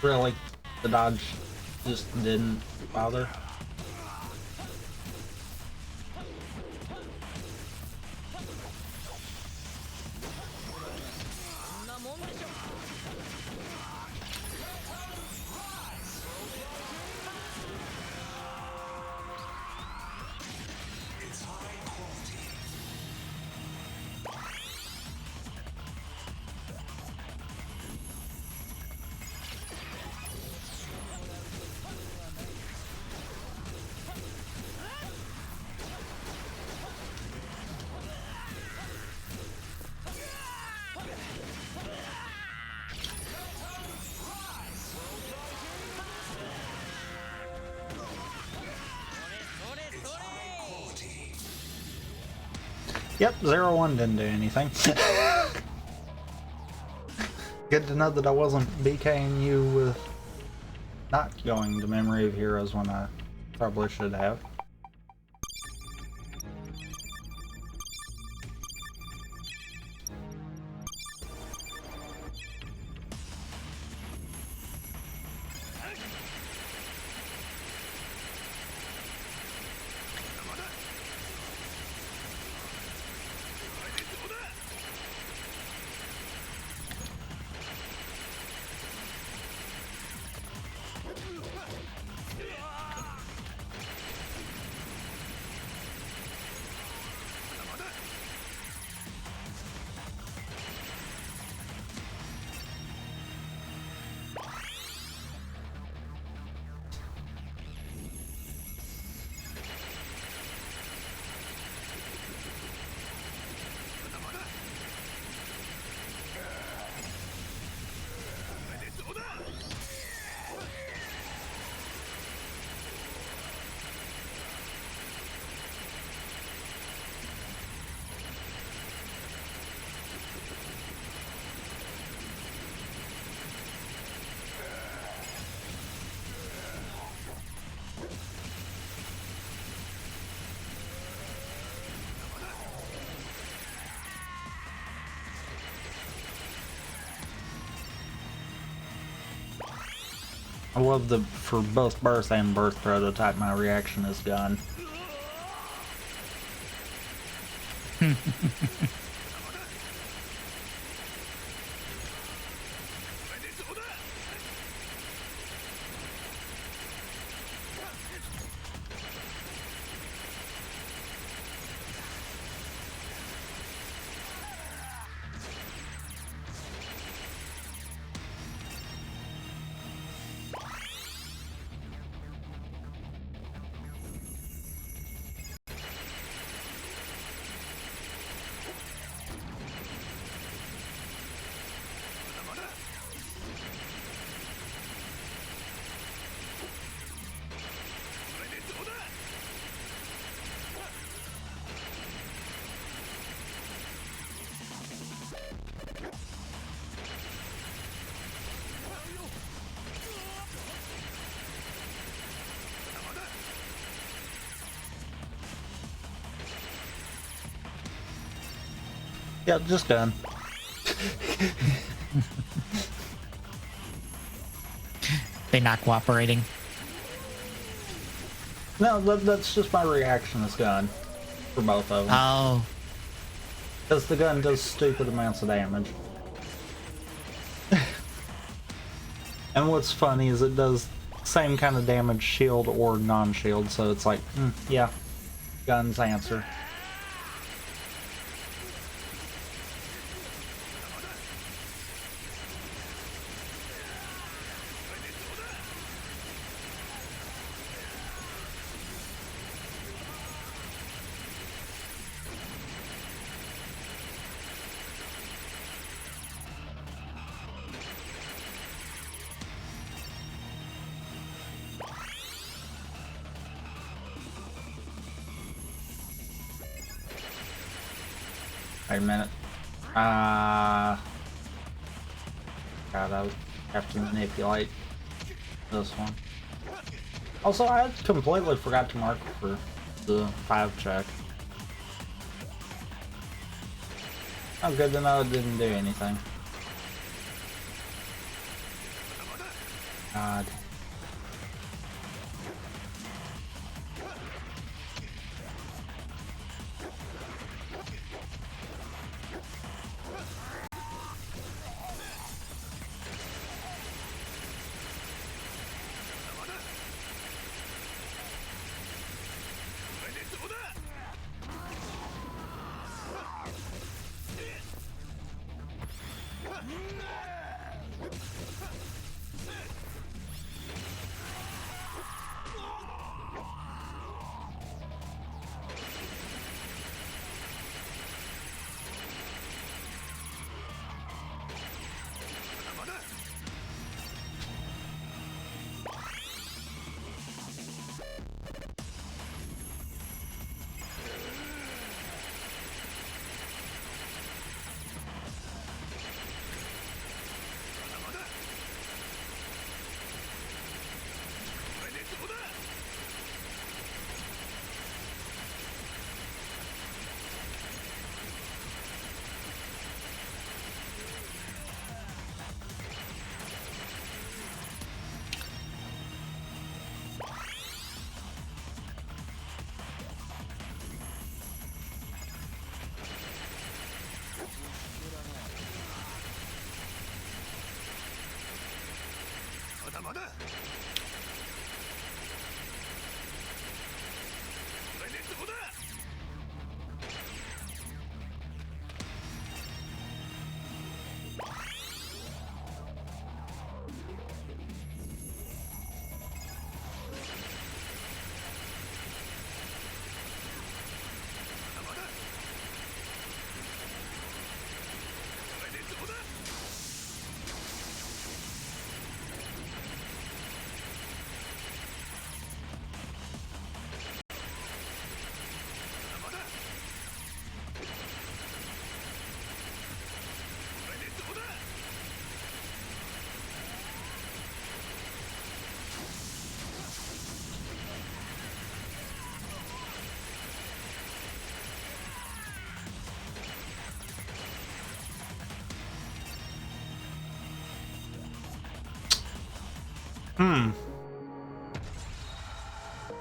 Really? The dodge just didn't bother? Yep, 01 didn't do anything. Good to know that I wasn't BKing you with not going to Memory of Heroes when I probably should have. I love the, for both birth and birth prototype, my reaction is gun. Yeah, just gun. They not cooperating. No, that's just my reaction as gun for both of them. Oh. Because the gun does stupid amounts of damage. And what's funny is it does same kind of damage shield or non-shield, so it's like, yeah, gun's answer. Wait a minute. God, I would have to manipulate this one. Also, I completely forgot to mark for the 5 check. Oh, good to know it didn't do anything. God.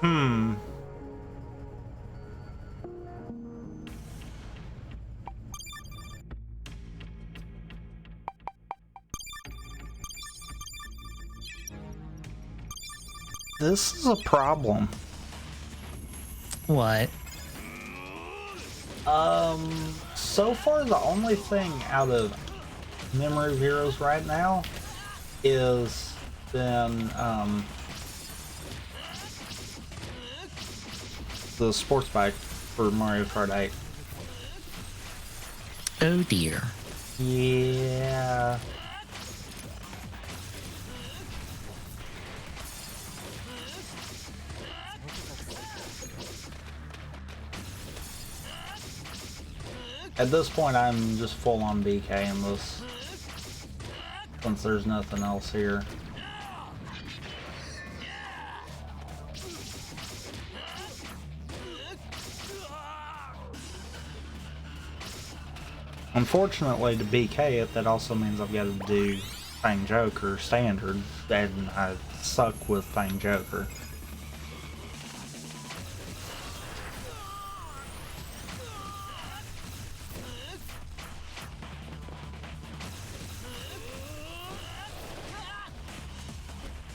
Hmm. This is a problem. What? So far the only thing out of Memory of Heroes right now is then, the sports bike for Mario Kart 8. Oh dear. Yeah. At this point, I'm just full on BK in this, since there's nothing else here. Unfortunately, to BK it, that also means I've got to do Fang Joker standard, and I suck with Fang Joker.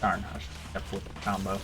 Darn, I should have flipped the combo.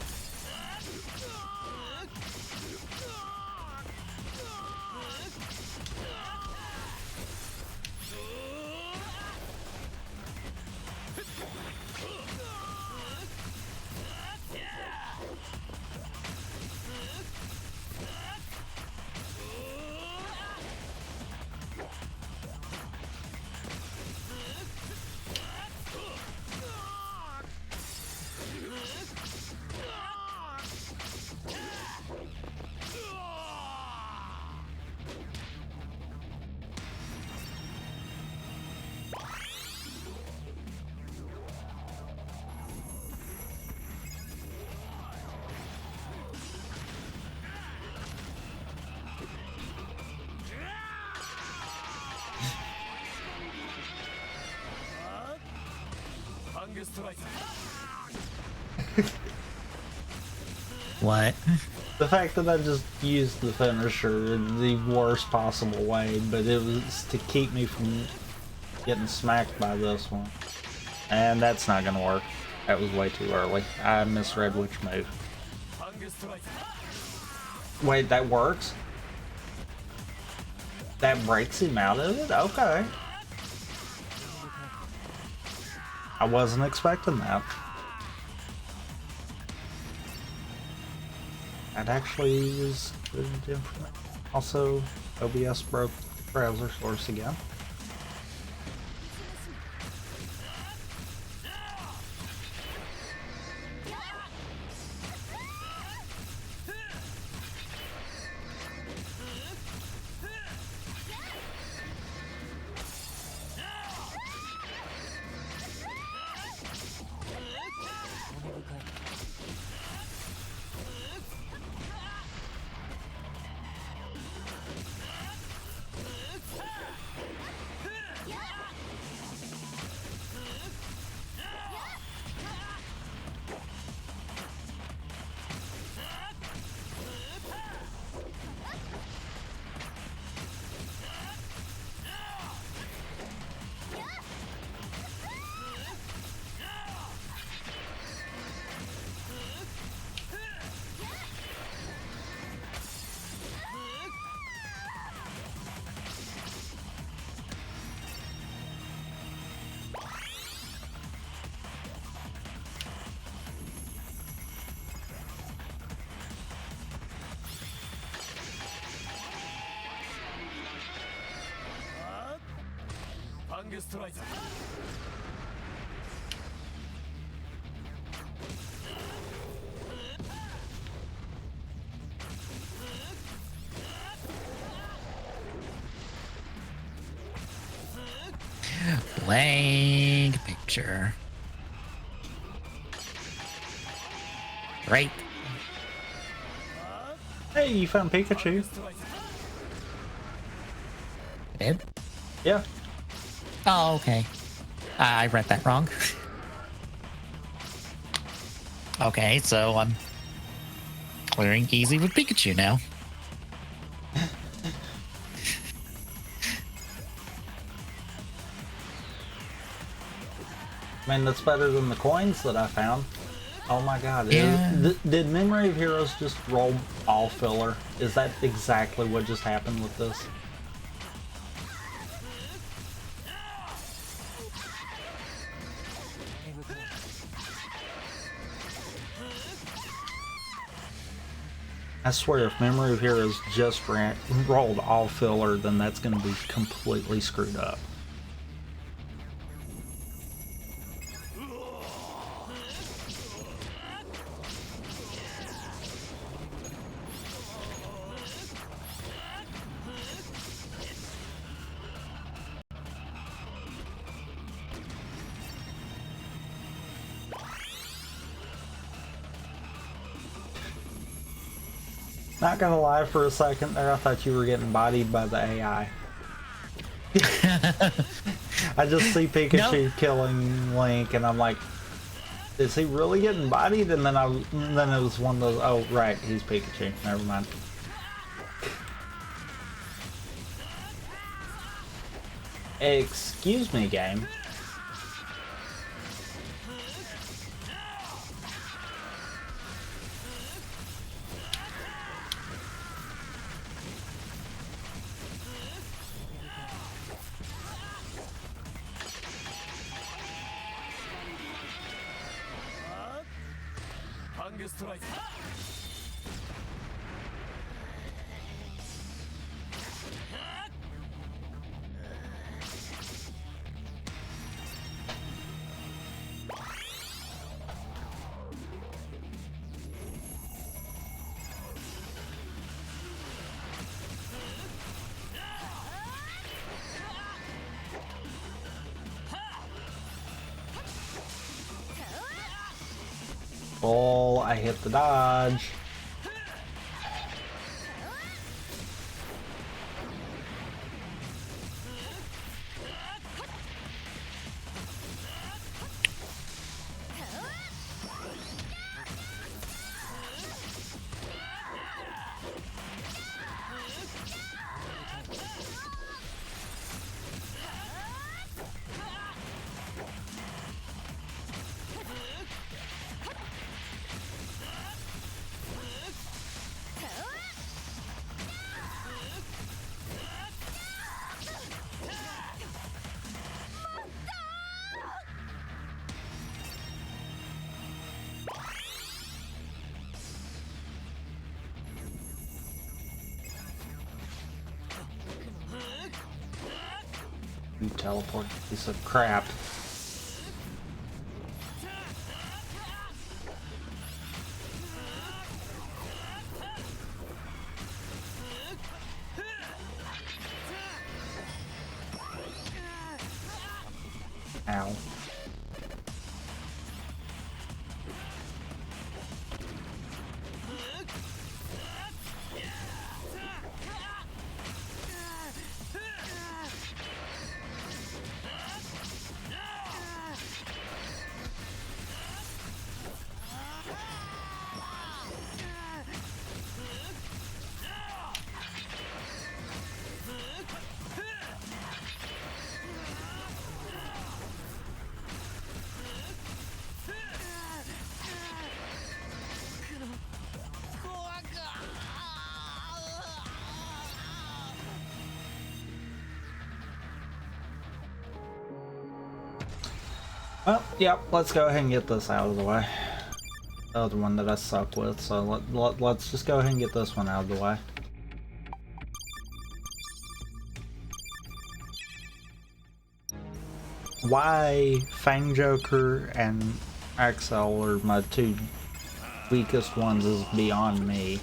What? The fact that I just used the finisher in the worst possible way, but it was to keep me from getting smacked by this one. And that's not gonna work. That was way too early. I misread which move. Wait, that works? That breaks him out of it? Okay. I wasn't expecting that. That actually is good information. Also, OBS broke the browser source again. Blank picture. Right. Hey, you found Pikachu. Did? Yeah. Oh, okay. I read that wrong. Okay, so I'm clearing easy with Pikachu now. I mean, that's better than the coins that I found. Oh my god. Yeah. Did Memory of Heroes just roll all filler? Is that exactly what just happened with this? I swear, if Memory of Heroes just rolled all filler, then that's going to be completely screwed up. Not gonna lie, for a second there, I thought you were getting bodied by the AI. I just see Pikachu killing Link, and I'm like, is he really getting bodied? And then it was one of those. Oh, right, he's Pikachu. Never mind. Excuse me, game. Oh, I hit the dodge. You teleport piece of crap. Ow. Well, yep, let's go ahead and get this out of the way. The other one that I suck with, so let's just go ahead and get this one out of the way. Why Fang Joker and Axel are my two weakest ones is beyond me.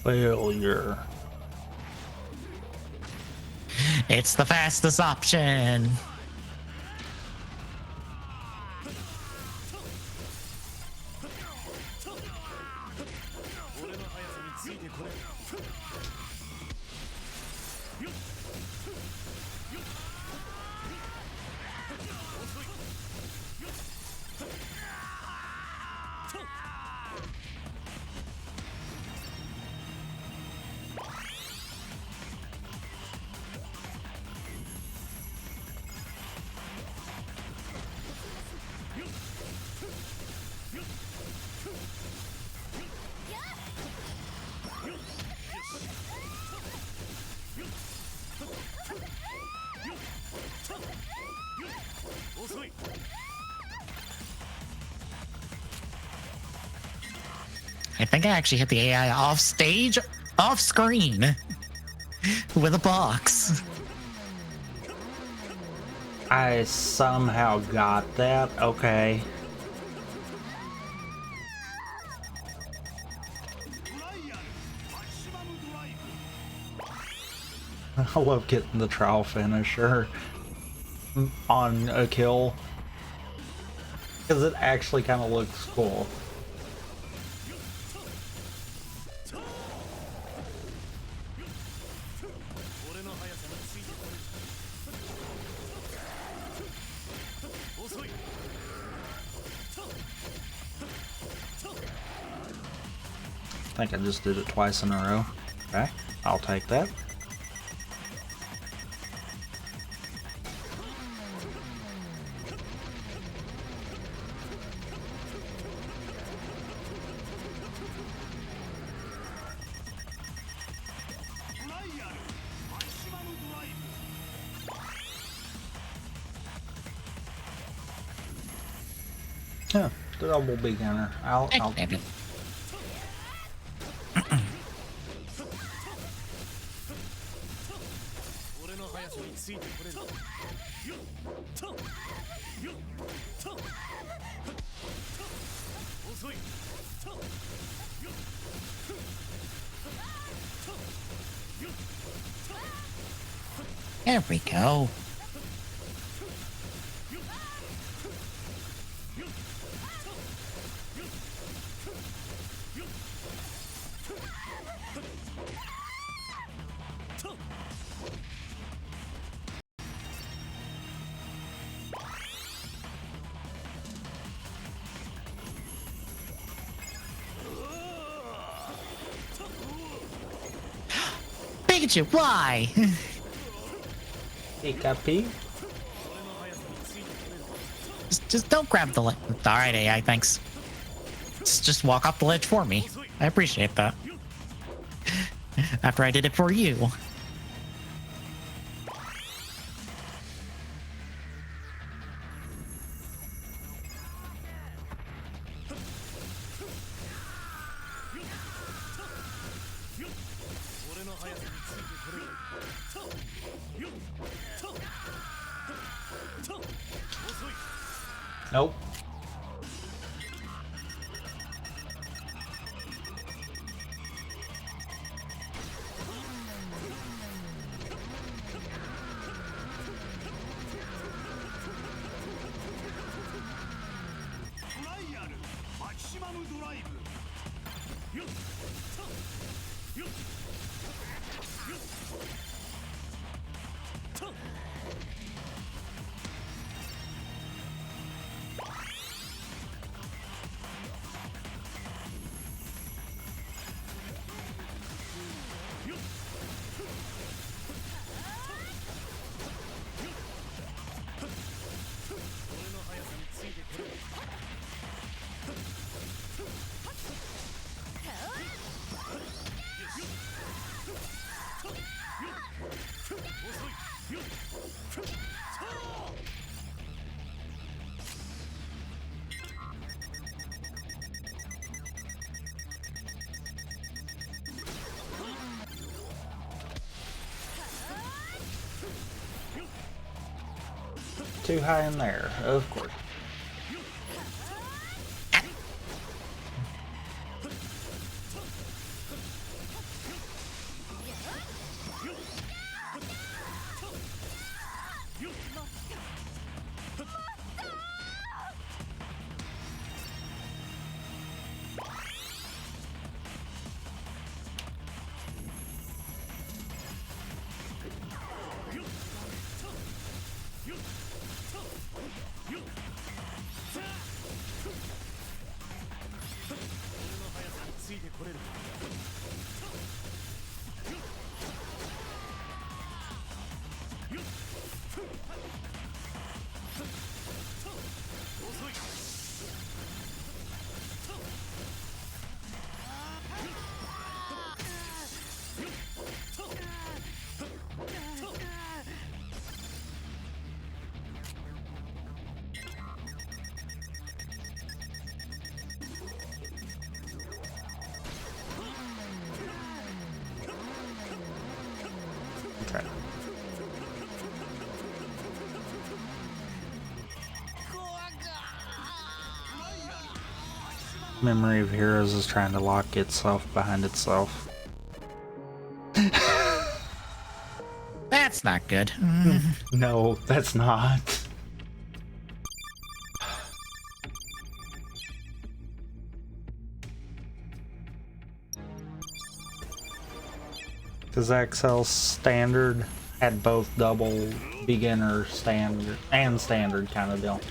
Failure. It's the fastest option. I think I actually hit the AI off stage, off screen, with a box. I somehow got that. Okay. I love getting the trial finisher on a kill because it actually kind of looks cool. I think I just did it twice in a row. Okay, I'll take that. Yeah, double beginner. I'll Damn it. There we go. Pikachu, why? Pika-Pee? Just don't grab the ledge. Alright, AI, thanks. Just walk off the ledge for me. I appreciate that. After I did it for you. Nope. Too high in there, of course. Okay. Memory of Heroes is trying to lock itself behind itself. That's not good. No, that's not. Because XL Standard had both double beginner standard and standard kind of deal.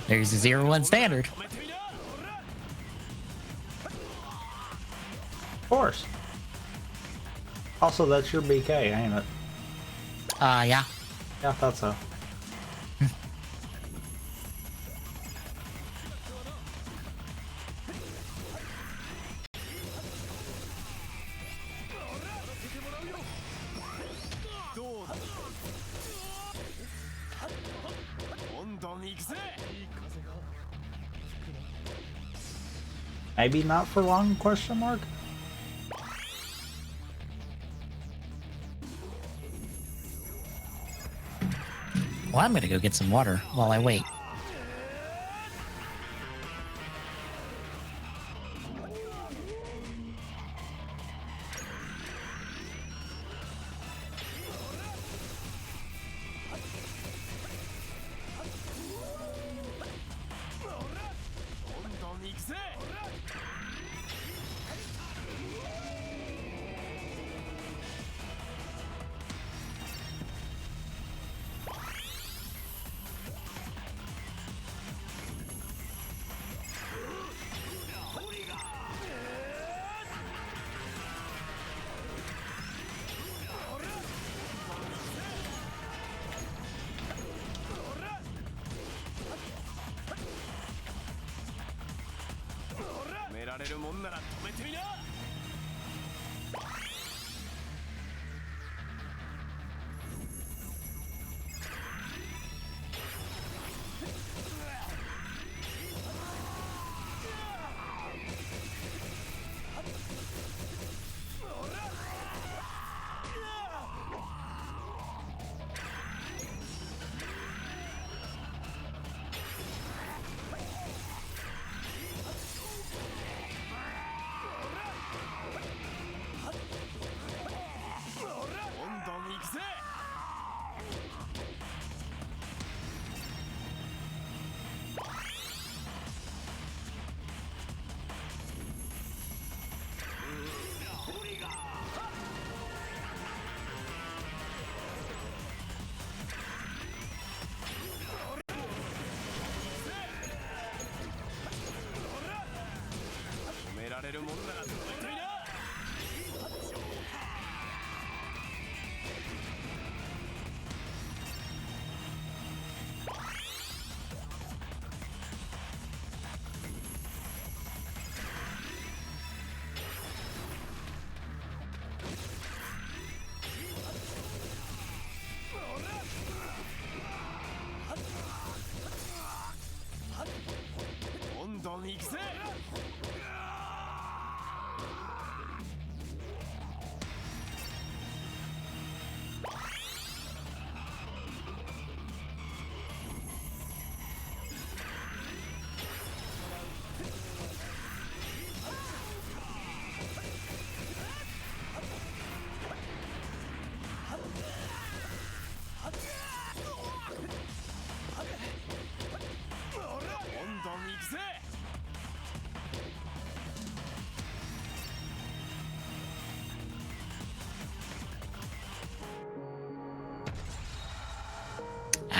There's a 0-1 standard. Of course. Also, that's your BK, ain't it? Yeah. Yeah, I thought so. Maybe not for long, question mark? Well, I'm gonna go get some water while I wait.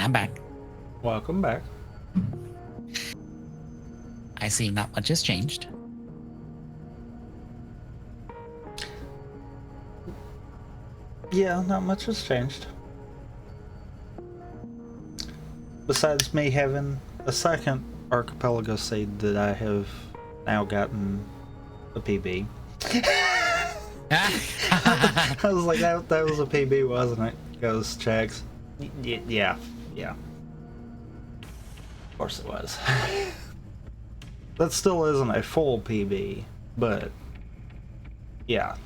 I'm back. Welcome back. I see not much has changed. Yeah, not much has changed. Besides me having a second archipelago seed that I have now gotten a PB. I was like, that was a PB, wasn't it? Goes checks. Yeah. Of course it was. That still isn't a full PB, but yeah,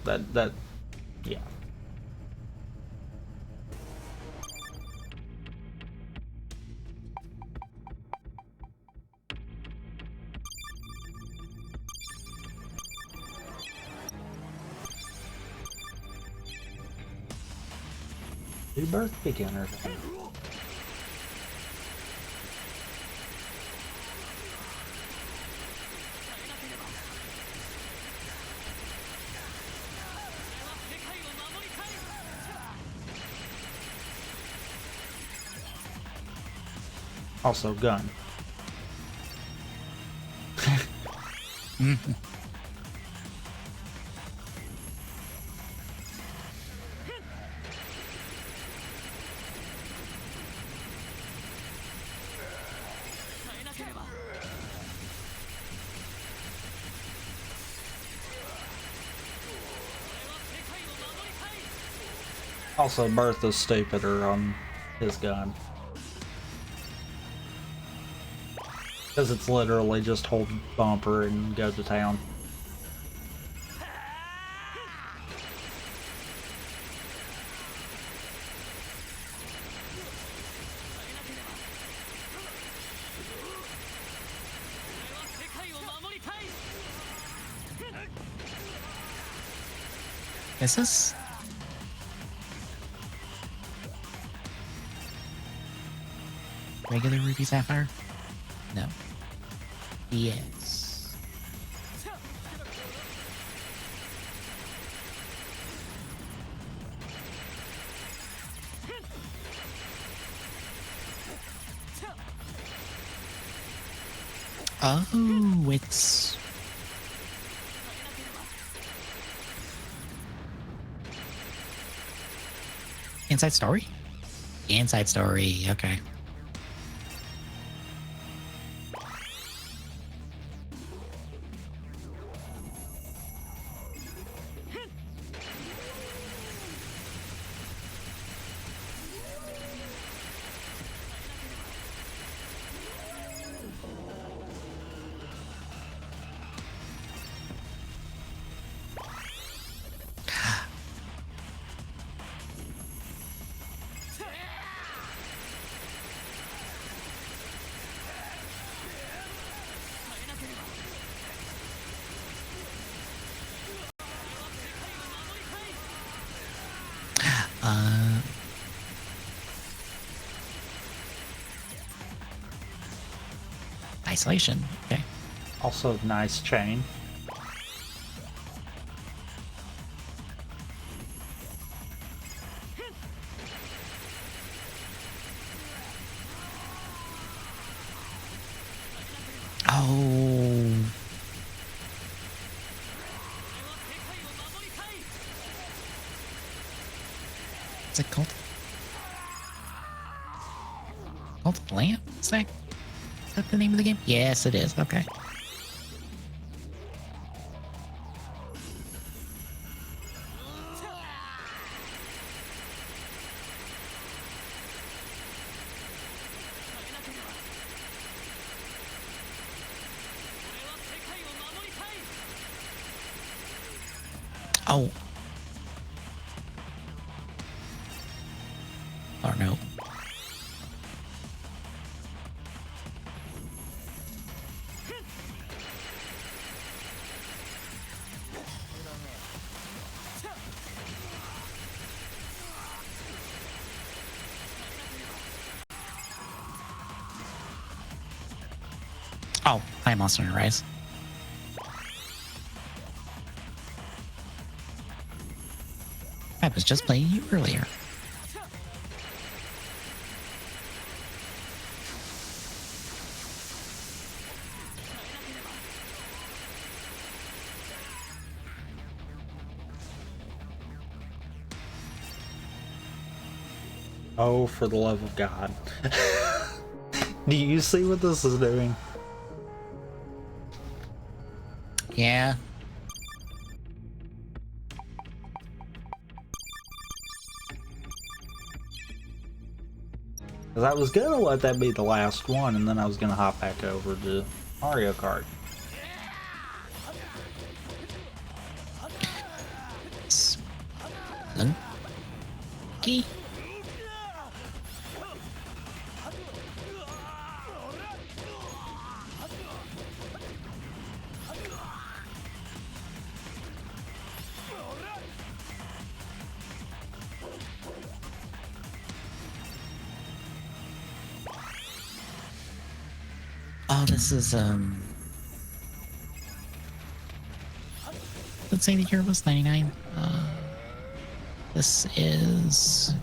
yeah. New birth beginner. Also, gun. Also, Birth is stupider on his gun. Because it's literally just hold bumper and go to town. Is this? Regular Ruby Sapphire? No. Yes. Oh, it's... Inside Story? Inside Story, okay. Isolation, okay. Also, nice chain. Oh. What's it called? Called Lamp? Is that the name of the game? Yes, it is. Okay. Oh. Or no. Oh, hi, Monster Hunter Rise. I was just playing you earlier. Oh, for the love of God. Do you see what this is doing? Yeah. Because I was gonna let that be the last one, and then I was gonna hop back over to Mario Kart. Spelunky. Oh, this is let's say the year was 99. This is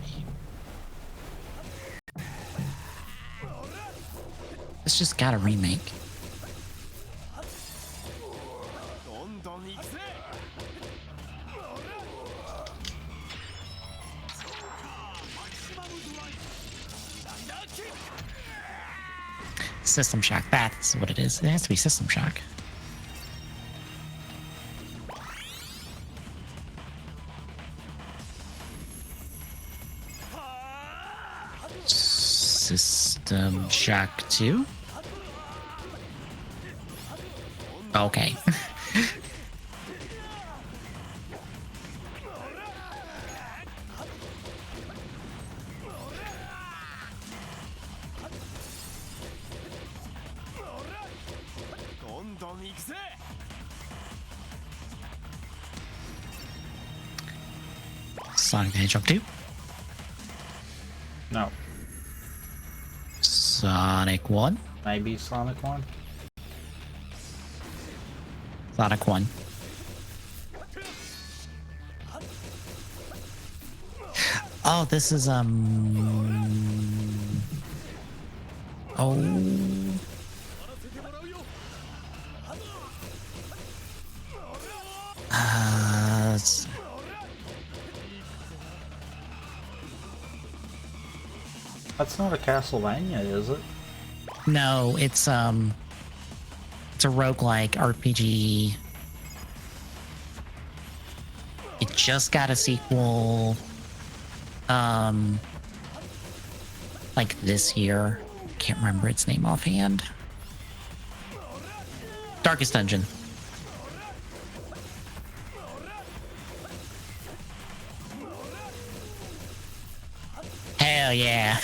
it's just got a remake. System Shock, that's what it is. It has to be System Shock. System Shock 2? Okay. Sonic the Hedgehog 2? No. Sonic 1? Maybe Sonic 1? Sonic 1. Oh, this is oh. That's not a Castlevania, is it? No, it's a roguelike RPG. It just got a sequel like this year. Can't remember its name offhand. Darkest Dungeon. Hell yeah.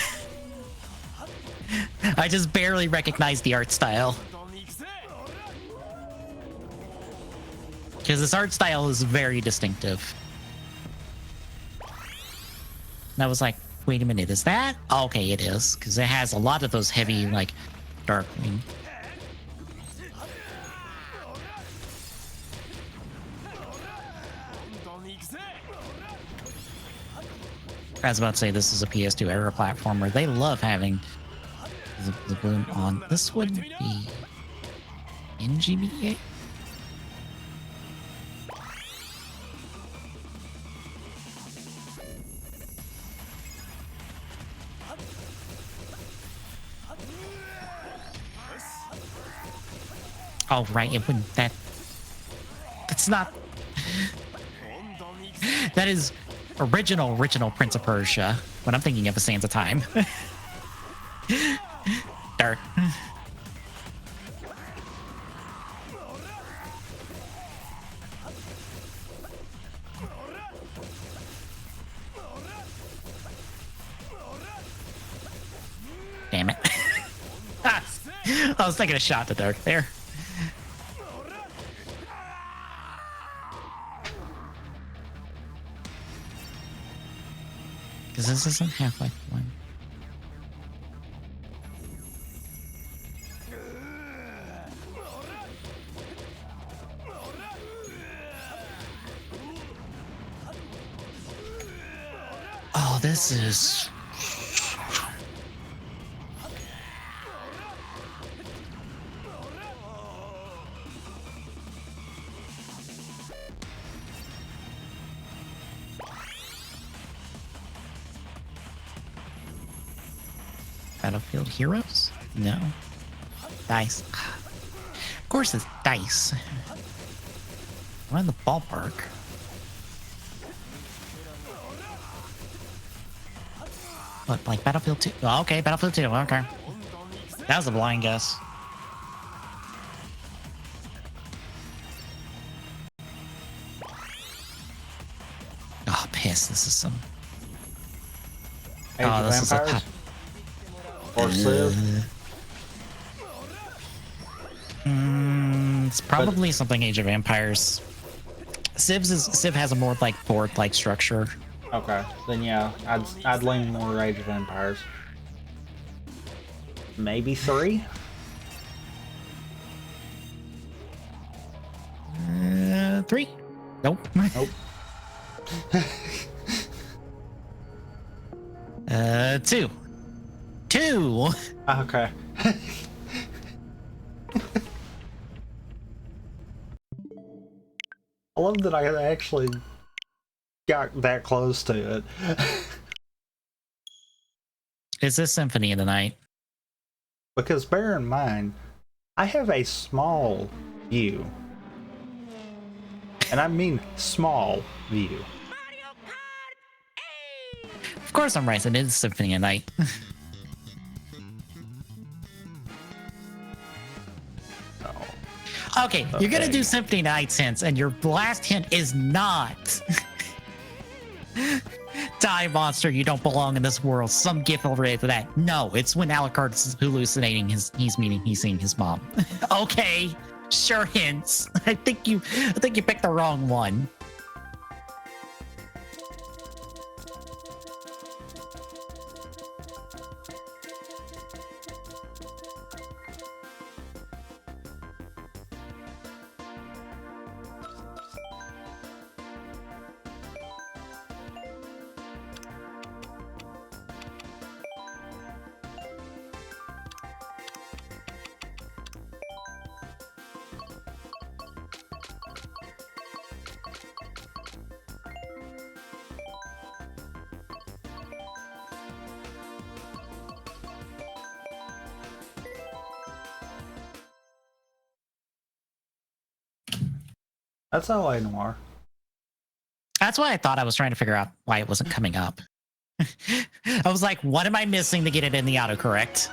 I just barely recognize the art style. Because this art style is very distinctive. And I was like, wait a minute, is that? Oh, okay, it is. Because it has a lot of those heavy, like, dark green. I was about to say this is a PS2 era platformer. They love having the bloom on. This wouldn't be in GBA. Oh right, it wouldn't. That's not. That is original Prince of Persia. When I'm thinking of A Sands of Time. Dark. Damn it. I was taking a shot to Dark there. Because this isn't Half-Life 1. Oh, this is... Battlefield Heroes? No. Dice. Of course it's dice. We're in the ballpark. What, like Battlefield 2? Oh, okay, Battlefield 2. Okay. That was a blind guess. Oh, piss. This is some... Age of this Empires? is Or Civ? it's probably something Age of Empires. Civ has a more like board-like structure. Okay, then yeah, I'd lean more Age of Empires. Maybe 3? 3? Nope. Nope. 2. 2. Okay. I love that I actually got that close to it. Is this Symphony of the Night? Because bear in mind, I have a small view. And I mean small view. Of course I'm right. It is Symphony of the Night. Okay, you're gonna do Symphony of the Night hints, and your last hint is not Die Monster, you don't belong in this world. Some gift related to that. No, it's when Alucard's hallucinating he's seeing his mom. Okay, sure hints. I think you picked the wrong one. That's LA Noir. That's why I thought I was trying to figure out why it wasn't coming up. I was like, what am I missing to get it in the autocorrect?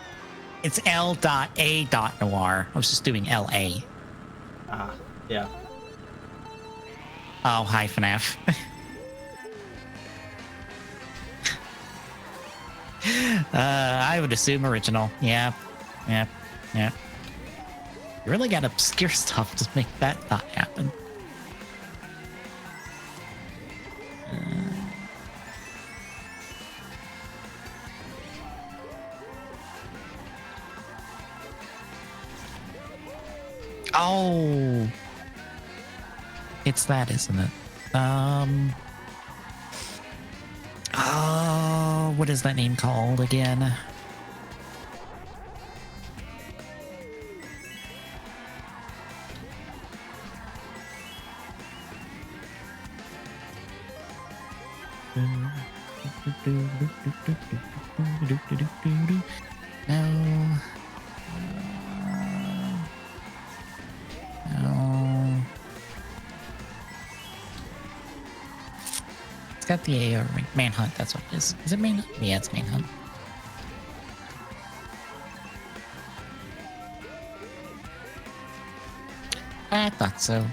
It's L.A. Noir. I was just doing LA. Ah, yeah. Oh, hi, FNAF. I would assume original. Yeah. You really got obscure stuff to make that not happen. Oh, it's that, isn't it? Oh, what is that name called again? No. It's got the Manhunt, that's what it is. Is it Manhunt? Yeah, it's Manhunt. I thought so.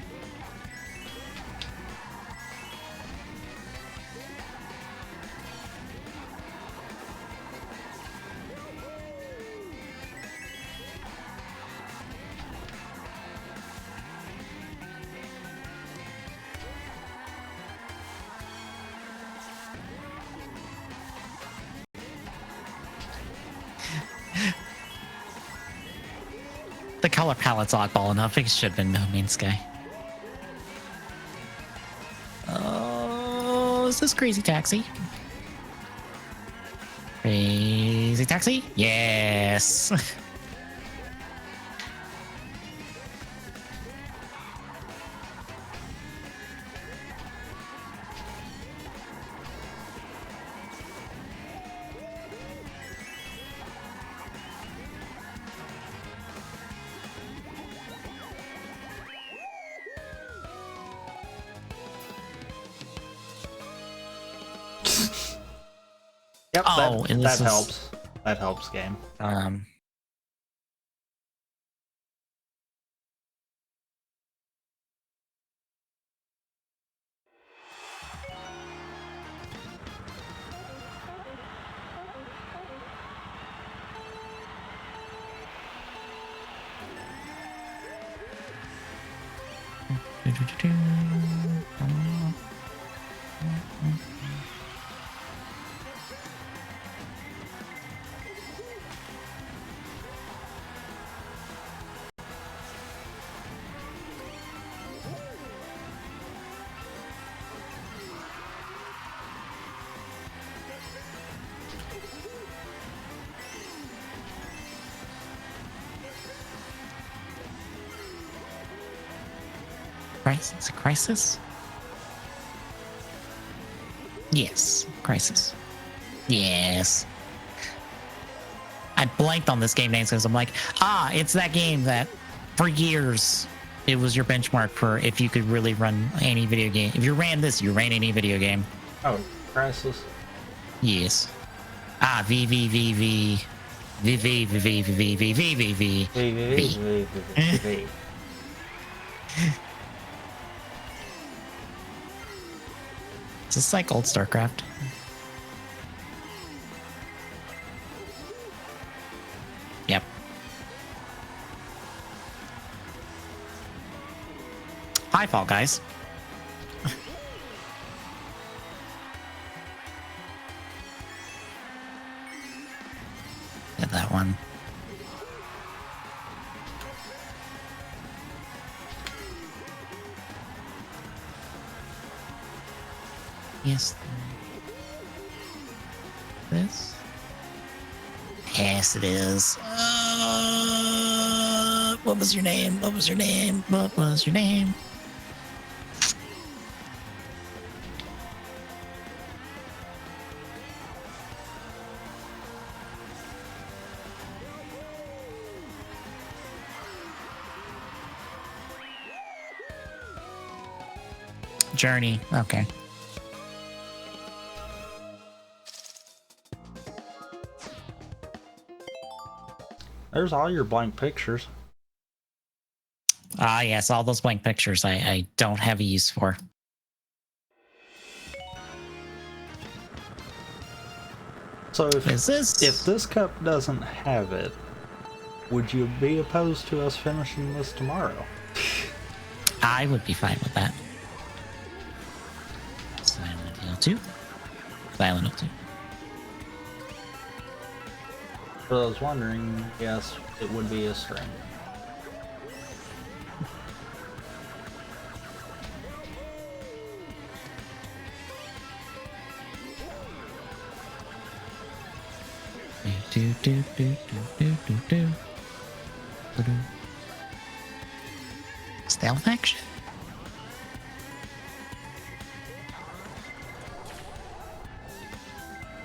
The color palette's oddball enough. It should have been No Man's Sky. Oh, is this Crazy Taxi? Crazy Taxi? Yes. Yep, Oh, and that this is helps. That helps, game. Crisis? Crisis? Yes, Crisis. Yes. I blanked on this game name because I'm like, it's that game that for years it was your benchmark for if you could really run any video game. If you ran this, you ran any video game. Oh, Crisis. Yes. V V V V V V V V V V V V V V. Is this like old StarCraft? Yep. Hi, Fall Guys. Get that one. Yes. This? Yes, it is. What was your name? What was your name? What was your name? Journey. Okay. There's all your blank pictures. Yes, all those blank pictures I don't have a use for. So if Is this cup doesn't have it, would you be opposed to us finishing this tomorrow? I would be fine with that. Silent L2. Silent L2. For those wondering, yes, it would be a string. Do do do do do do do. Stealth action.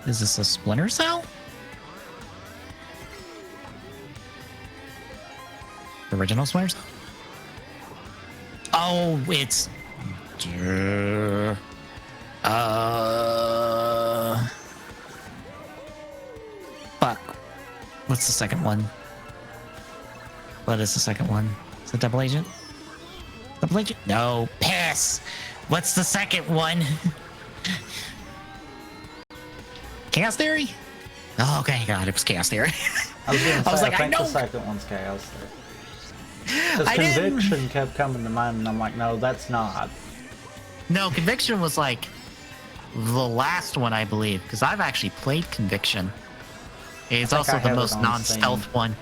Is this a Splinter Cell? Original Splinter Cell? Oh, it's fuck. What's the second one? What is the second one? Is it Double Agent? Double Agent? No, pass. What's the second one? Chaos Theory? Oh, okay, God, it was Chaos Theory. I was gonna say, I think know. the second one's Chaos Theory. Because I Conviction kept coming to mind, and I'm like, no, that's not. No, Conviction was like the last one, I believe, because I've actually played Conviction. It's also the most non-stealth one.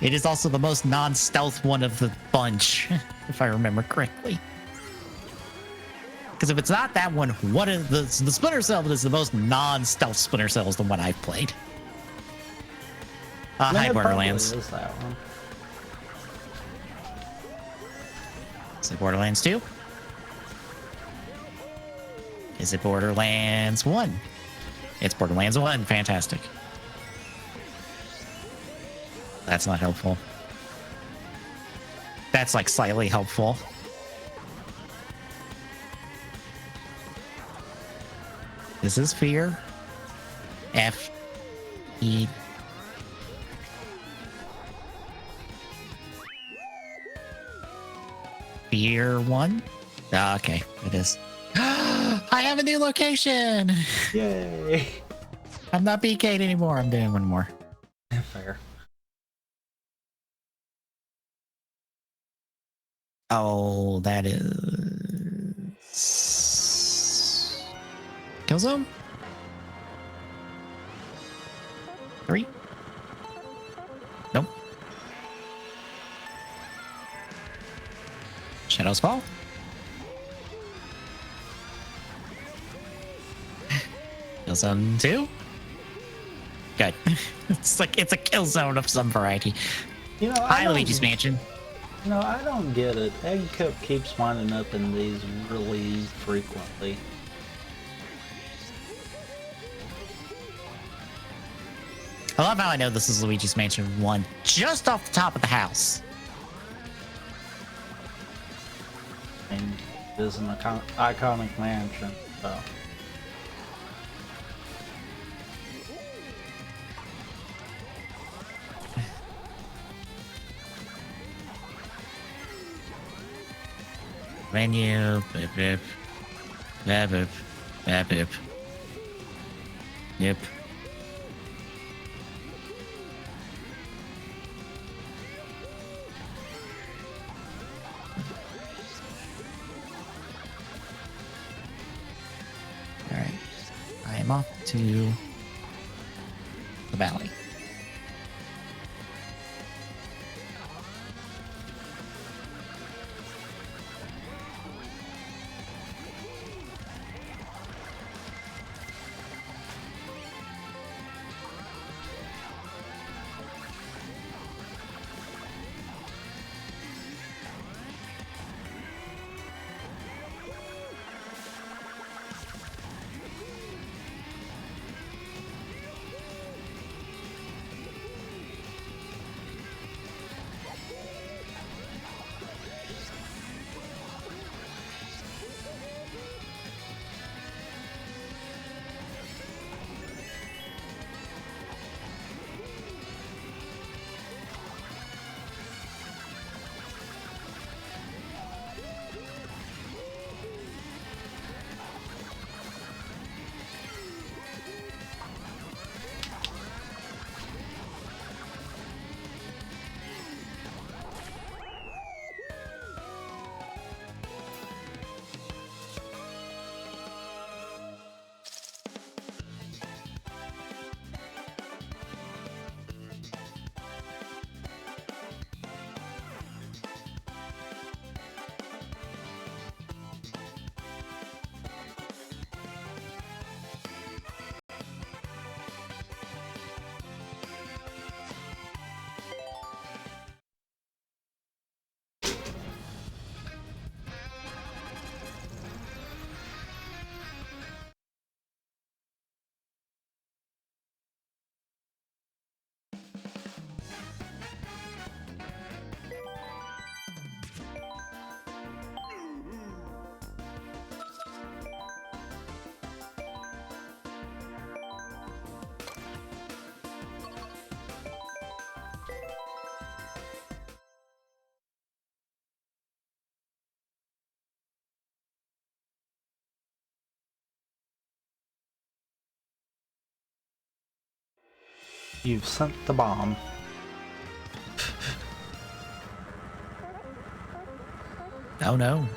It is also the most non-stealth one of the bunch, if I remember correctly. Because if it's not that one, what is the Splinter Cell that is the most non-stealth Splinter Cell is the one I've played. Hi, Borderlands. Is that one. Is it Borderlands 2? Is it Borderlands 1? It's Borderlands 1. Fantastic. That's not helpful. That's like slightly helpful. This is fear. F E. Fear 1. Ah, okay, it is. I have a new location. Yay! I'm not BK'd anymore. I'm doing one more. Fair. Oh, that is kill zone. 3. Nope. Shadows Fall. Kill zone 2. Good. It's like it's a kill zone of some variety. You know, Hi, Luigi's Mansion. No, I don't get it. Egg Cup keeps winding up in these really frequently. I love how I know this is Luigi's Mansion 1 just off the top of the house. I mean, it is an iconic mansion, so. Menu. Bip, bip. Bip, bip. Bip, bip. Yep. Alright. I am off to the valley. You've sent the bomb. Oh no.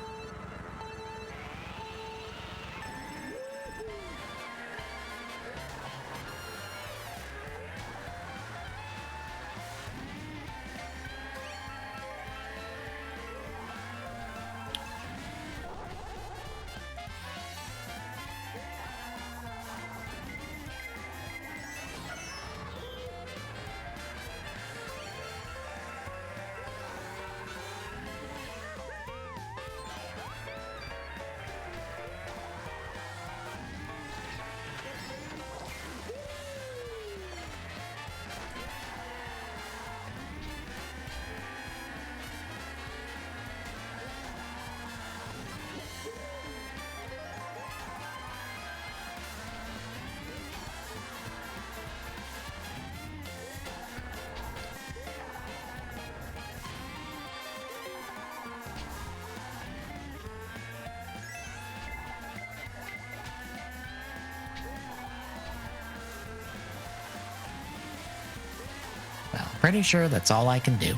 pretty sure that's all I can do.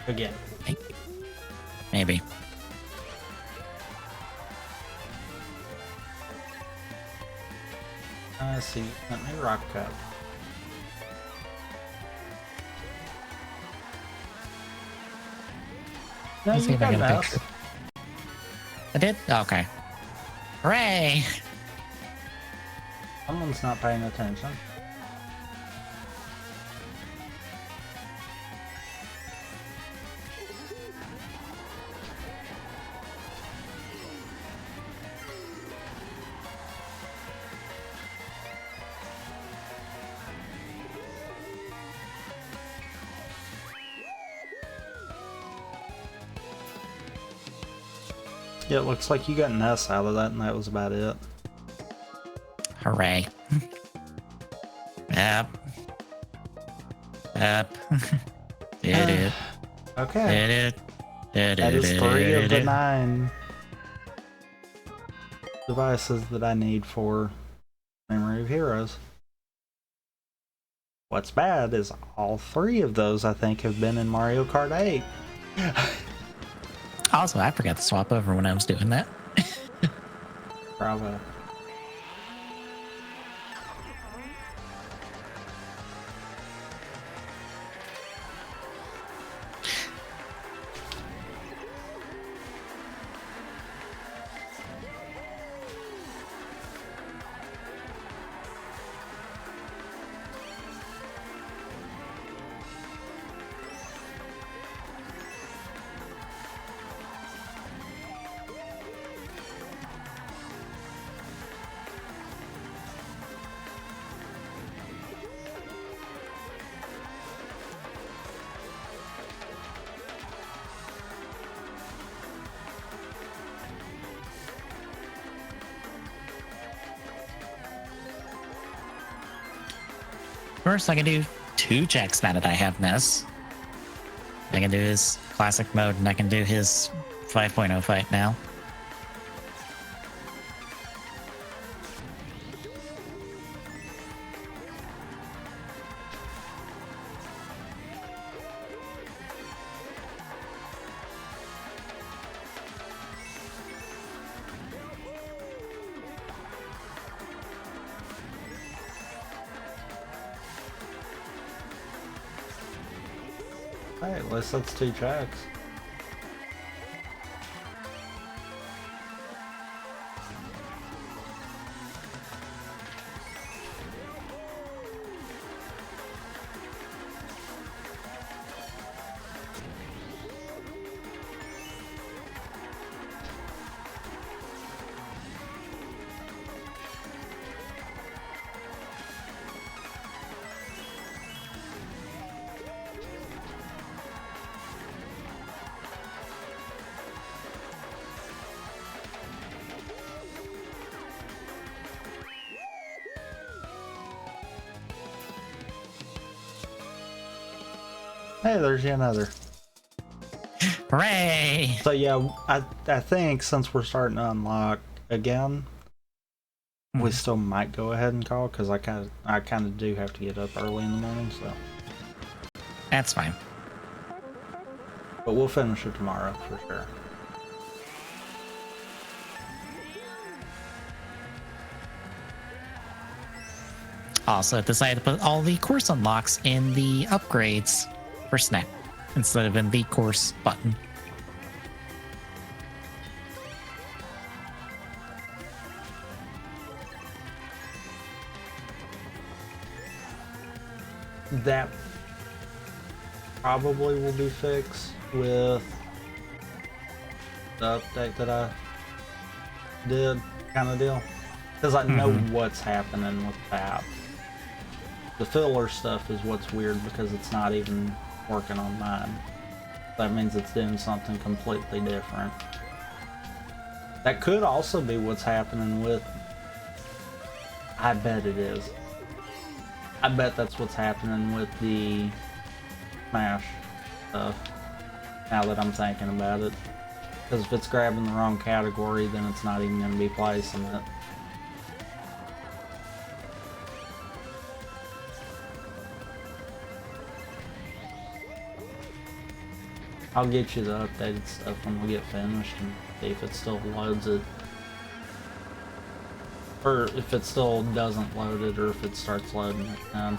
Again. Maybe. Let's see. Let me rock up. No, Let's see you if I got get a mouse. picture. I did? Okay. Hooray! Someone's not paying attention. Yeah, it looks like you got an S out of that, and that was about it. Hooray. Yep. Yep. Did it. Okay. Did it. Did That it. is 3 of the 9 devices that I need for Memory of Heroes. What's bad is all 3 of those, I think, have been in Mario Kart 8. Also, I forgot to swap over when I was doing that. Bravo. First, I can do 2 checks now that I have Ness. I can do his classic mode, and I can do his 5.0 fight now. Hey, at least that's 2 tracks. Hey, there's yet another. Hooray! So yeah, I think since we're starting to unlock again, we still might go ahead and call, because I kind of do have to get up early in the morning, so. That's fine. But we'll finish it tomorrow for sure. Also, I decided to put all the course unlocks in the upgrades for Snap instead of in the course button. That probably will be fixed with the update that I did, kind of deal, because I know what's happening with that. The filler stuff is what's weird, because it's not even working on mine. That means it's doing something completely different. That could also be what's happening with... I bet it is. I bet that's what's happening with the Smash stuff, now that I'm thinking about it. Because if it's grabbing the wrong category, then it's not even going to be placing it. I'll get you the updated stuff when we get finished and see if it still loads it. Or if it still doesn't load it, or if it starts loading it then.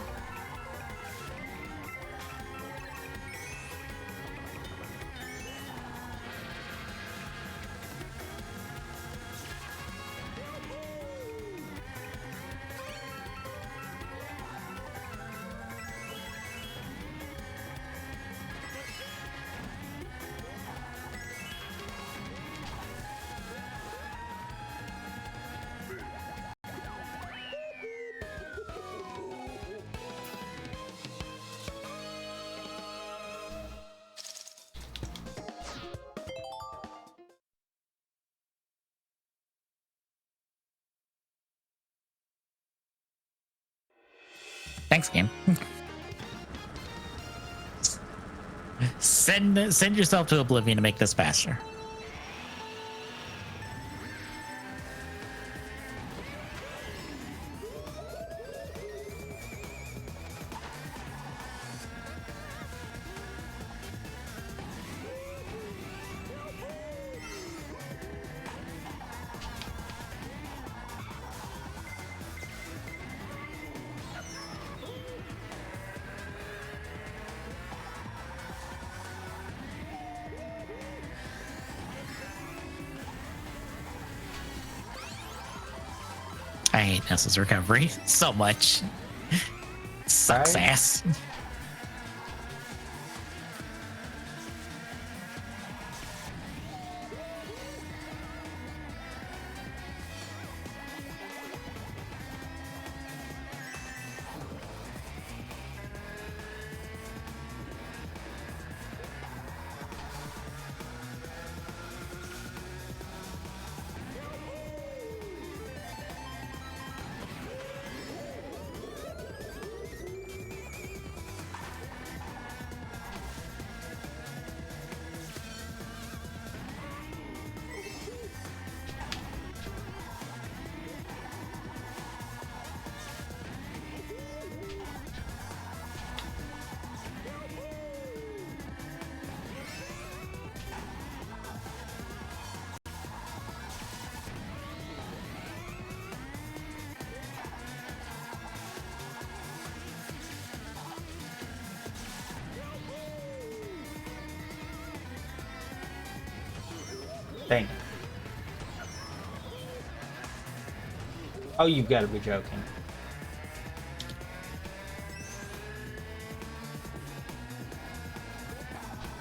Thanks, game. Send yourself to oblivion to make this faster. I hate Nessa's recovery so much. Sucks Right? ass. Dang it. Oh, you've got to be joking.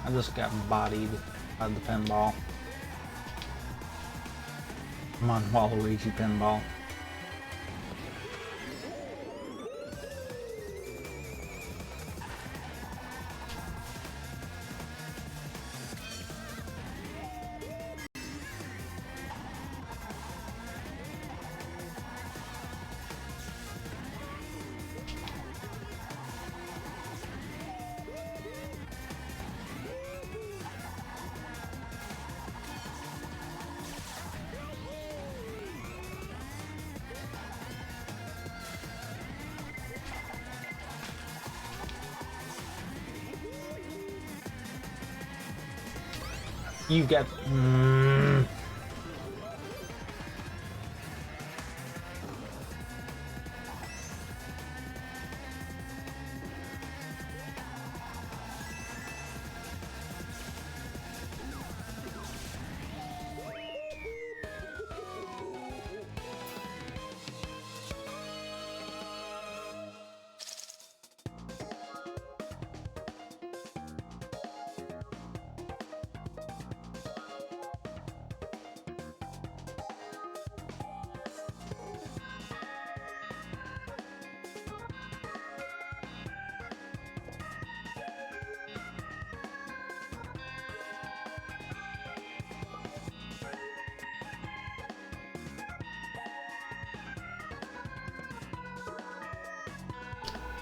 I just got bodied by the pinball. Come on, Waluigi pinball. You've got...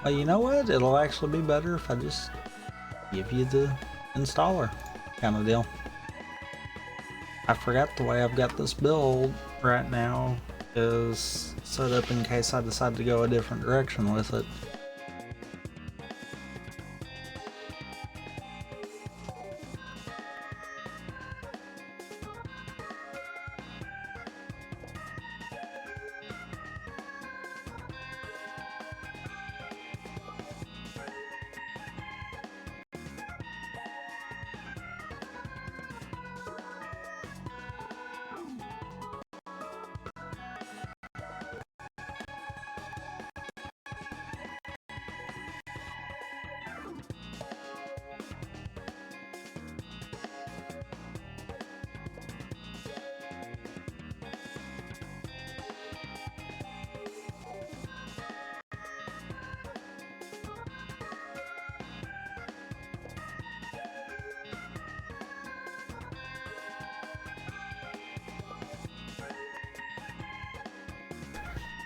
Well, you know what? It'll actually be better if I just give you the installer kind of deal. I forgot the way I've got this build right now is set up in case I decide to go a different direction with it.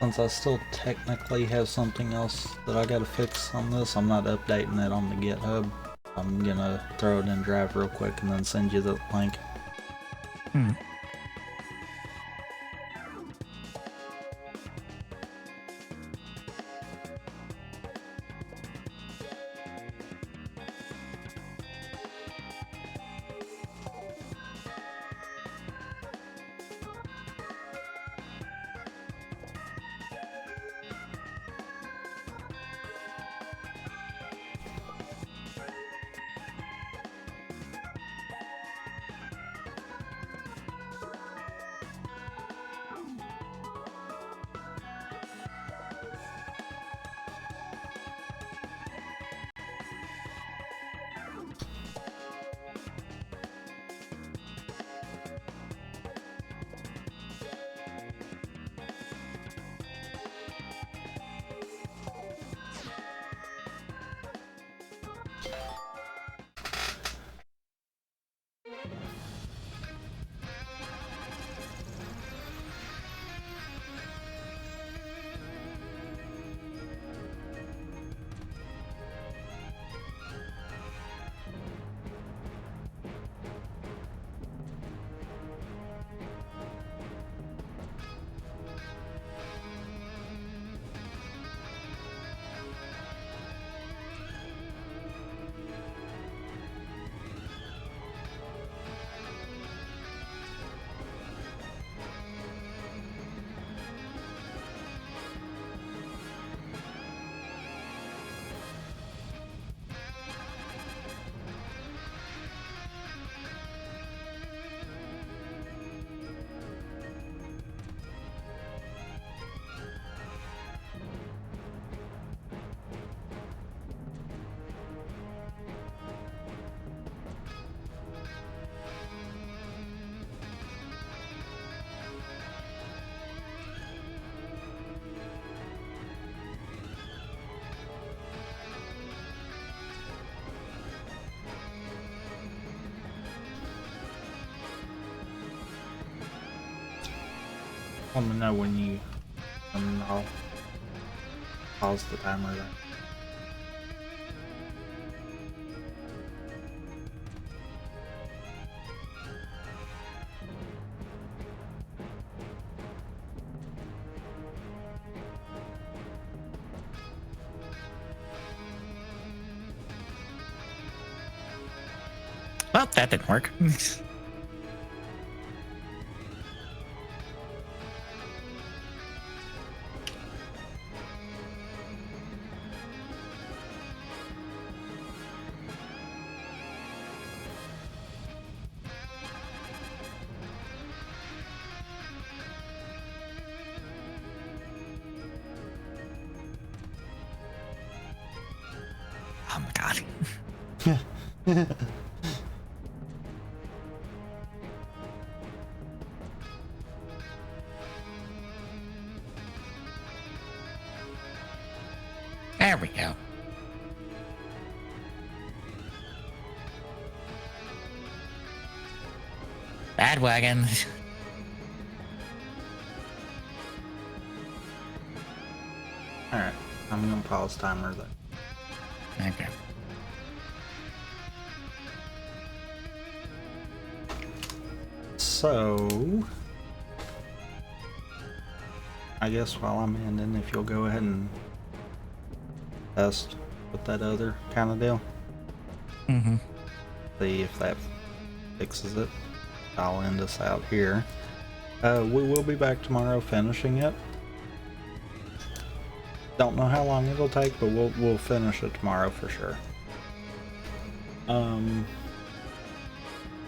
since I still technically have something else that I gotta fix on this, I'm not updating it on the GitHub. I'm gonna throw it in Drive real quick and then send you the link. Let me know when you, and I'll pause the timer there. Well, that didn't work. Oh my god. There we go. Bad wagon. Alright, I'm gonna pause timer then. Okay. So, I guess while I'm ending, if you'll go ahead and test with that other kind of deal. Mm-hmm. See if that fixes it. I'll end us out here. We will be back tomorrow finishing it. Don't know how long it'll take, but we'll finish it tomorrow for sure.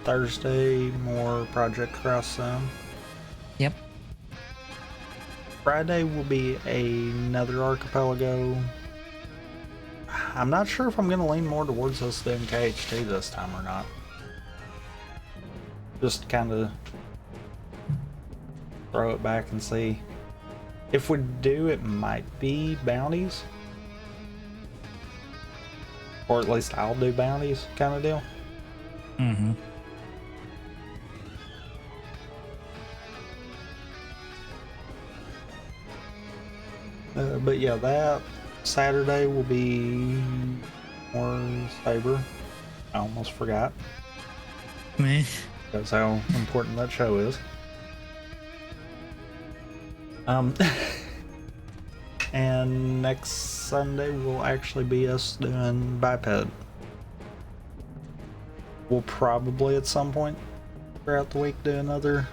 Thursday, more Project Cross Zone. Yep. Friday will be another archipelago. I'm not sure if I'm going to lean more towards this than KH2 this time or not. Just kind of throw it back and see. If we do, it might be bounties. Or at least I'll do bounties kind of deal. Mm-hmm. But yeah, that Saturday will be more Saber. I almost forgot. Meh. That's how important that show is. Um, and next Sunday will actually be us doing biped. We'll probably at some point throughout the week do another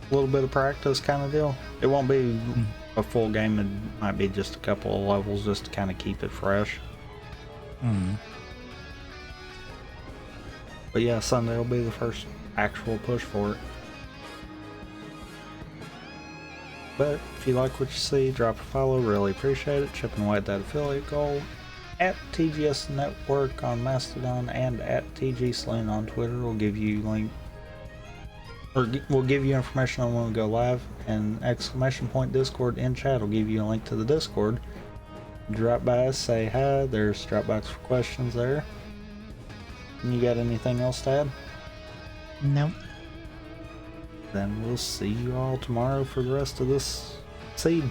little bit of practice kind of deal. It won't be a full game, it might be just a couple of levels just to kind of keep it fresh. But yeah, Sunday will be the first actual push for it. But if you like what you see, drop a follow, really appreciate it. Chipping away at that affiliate goal. At TGS Network on Mastodon and at TG Saloon on Twitter will give you we'll give you information on when we go live, and ! Discord in chat will give you a link to the Discord. Drop by, say hi. There's Dropbox for questions there. And you got anything else to add? Nope. Then we'll see you all tomorrow for the rest of this seed.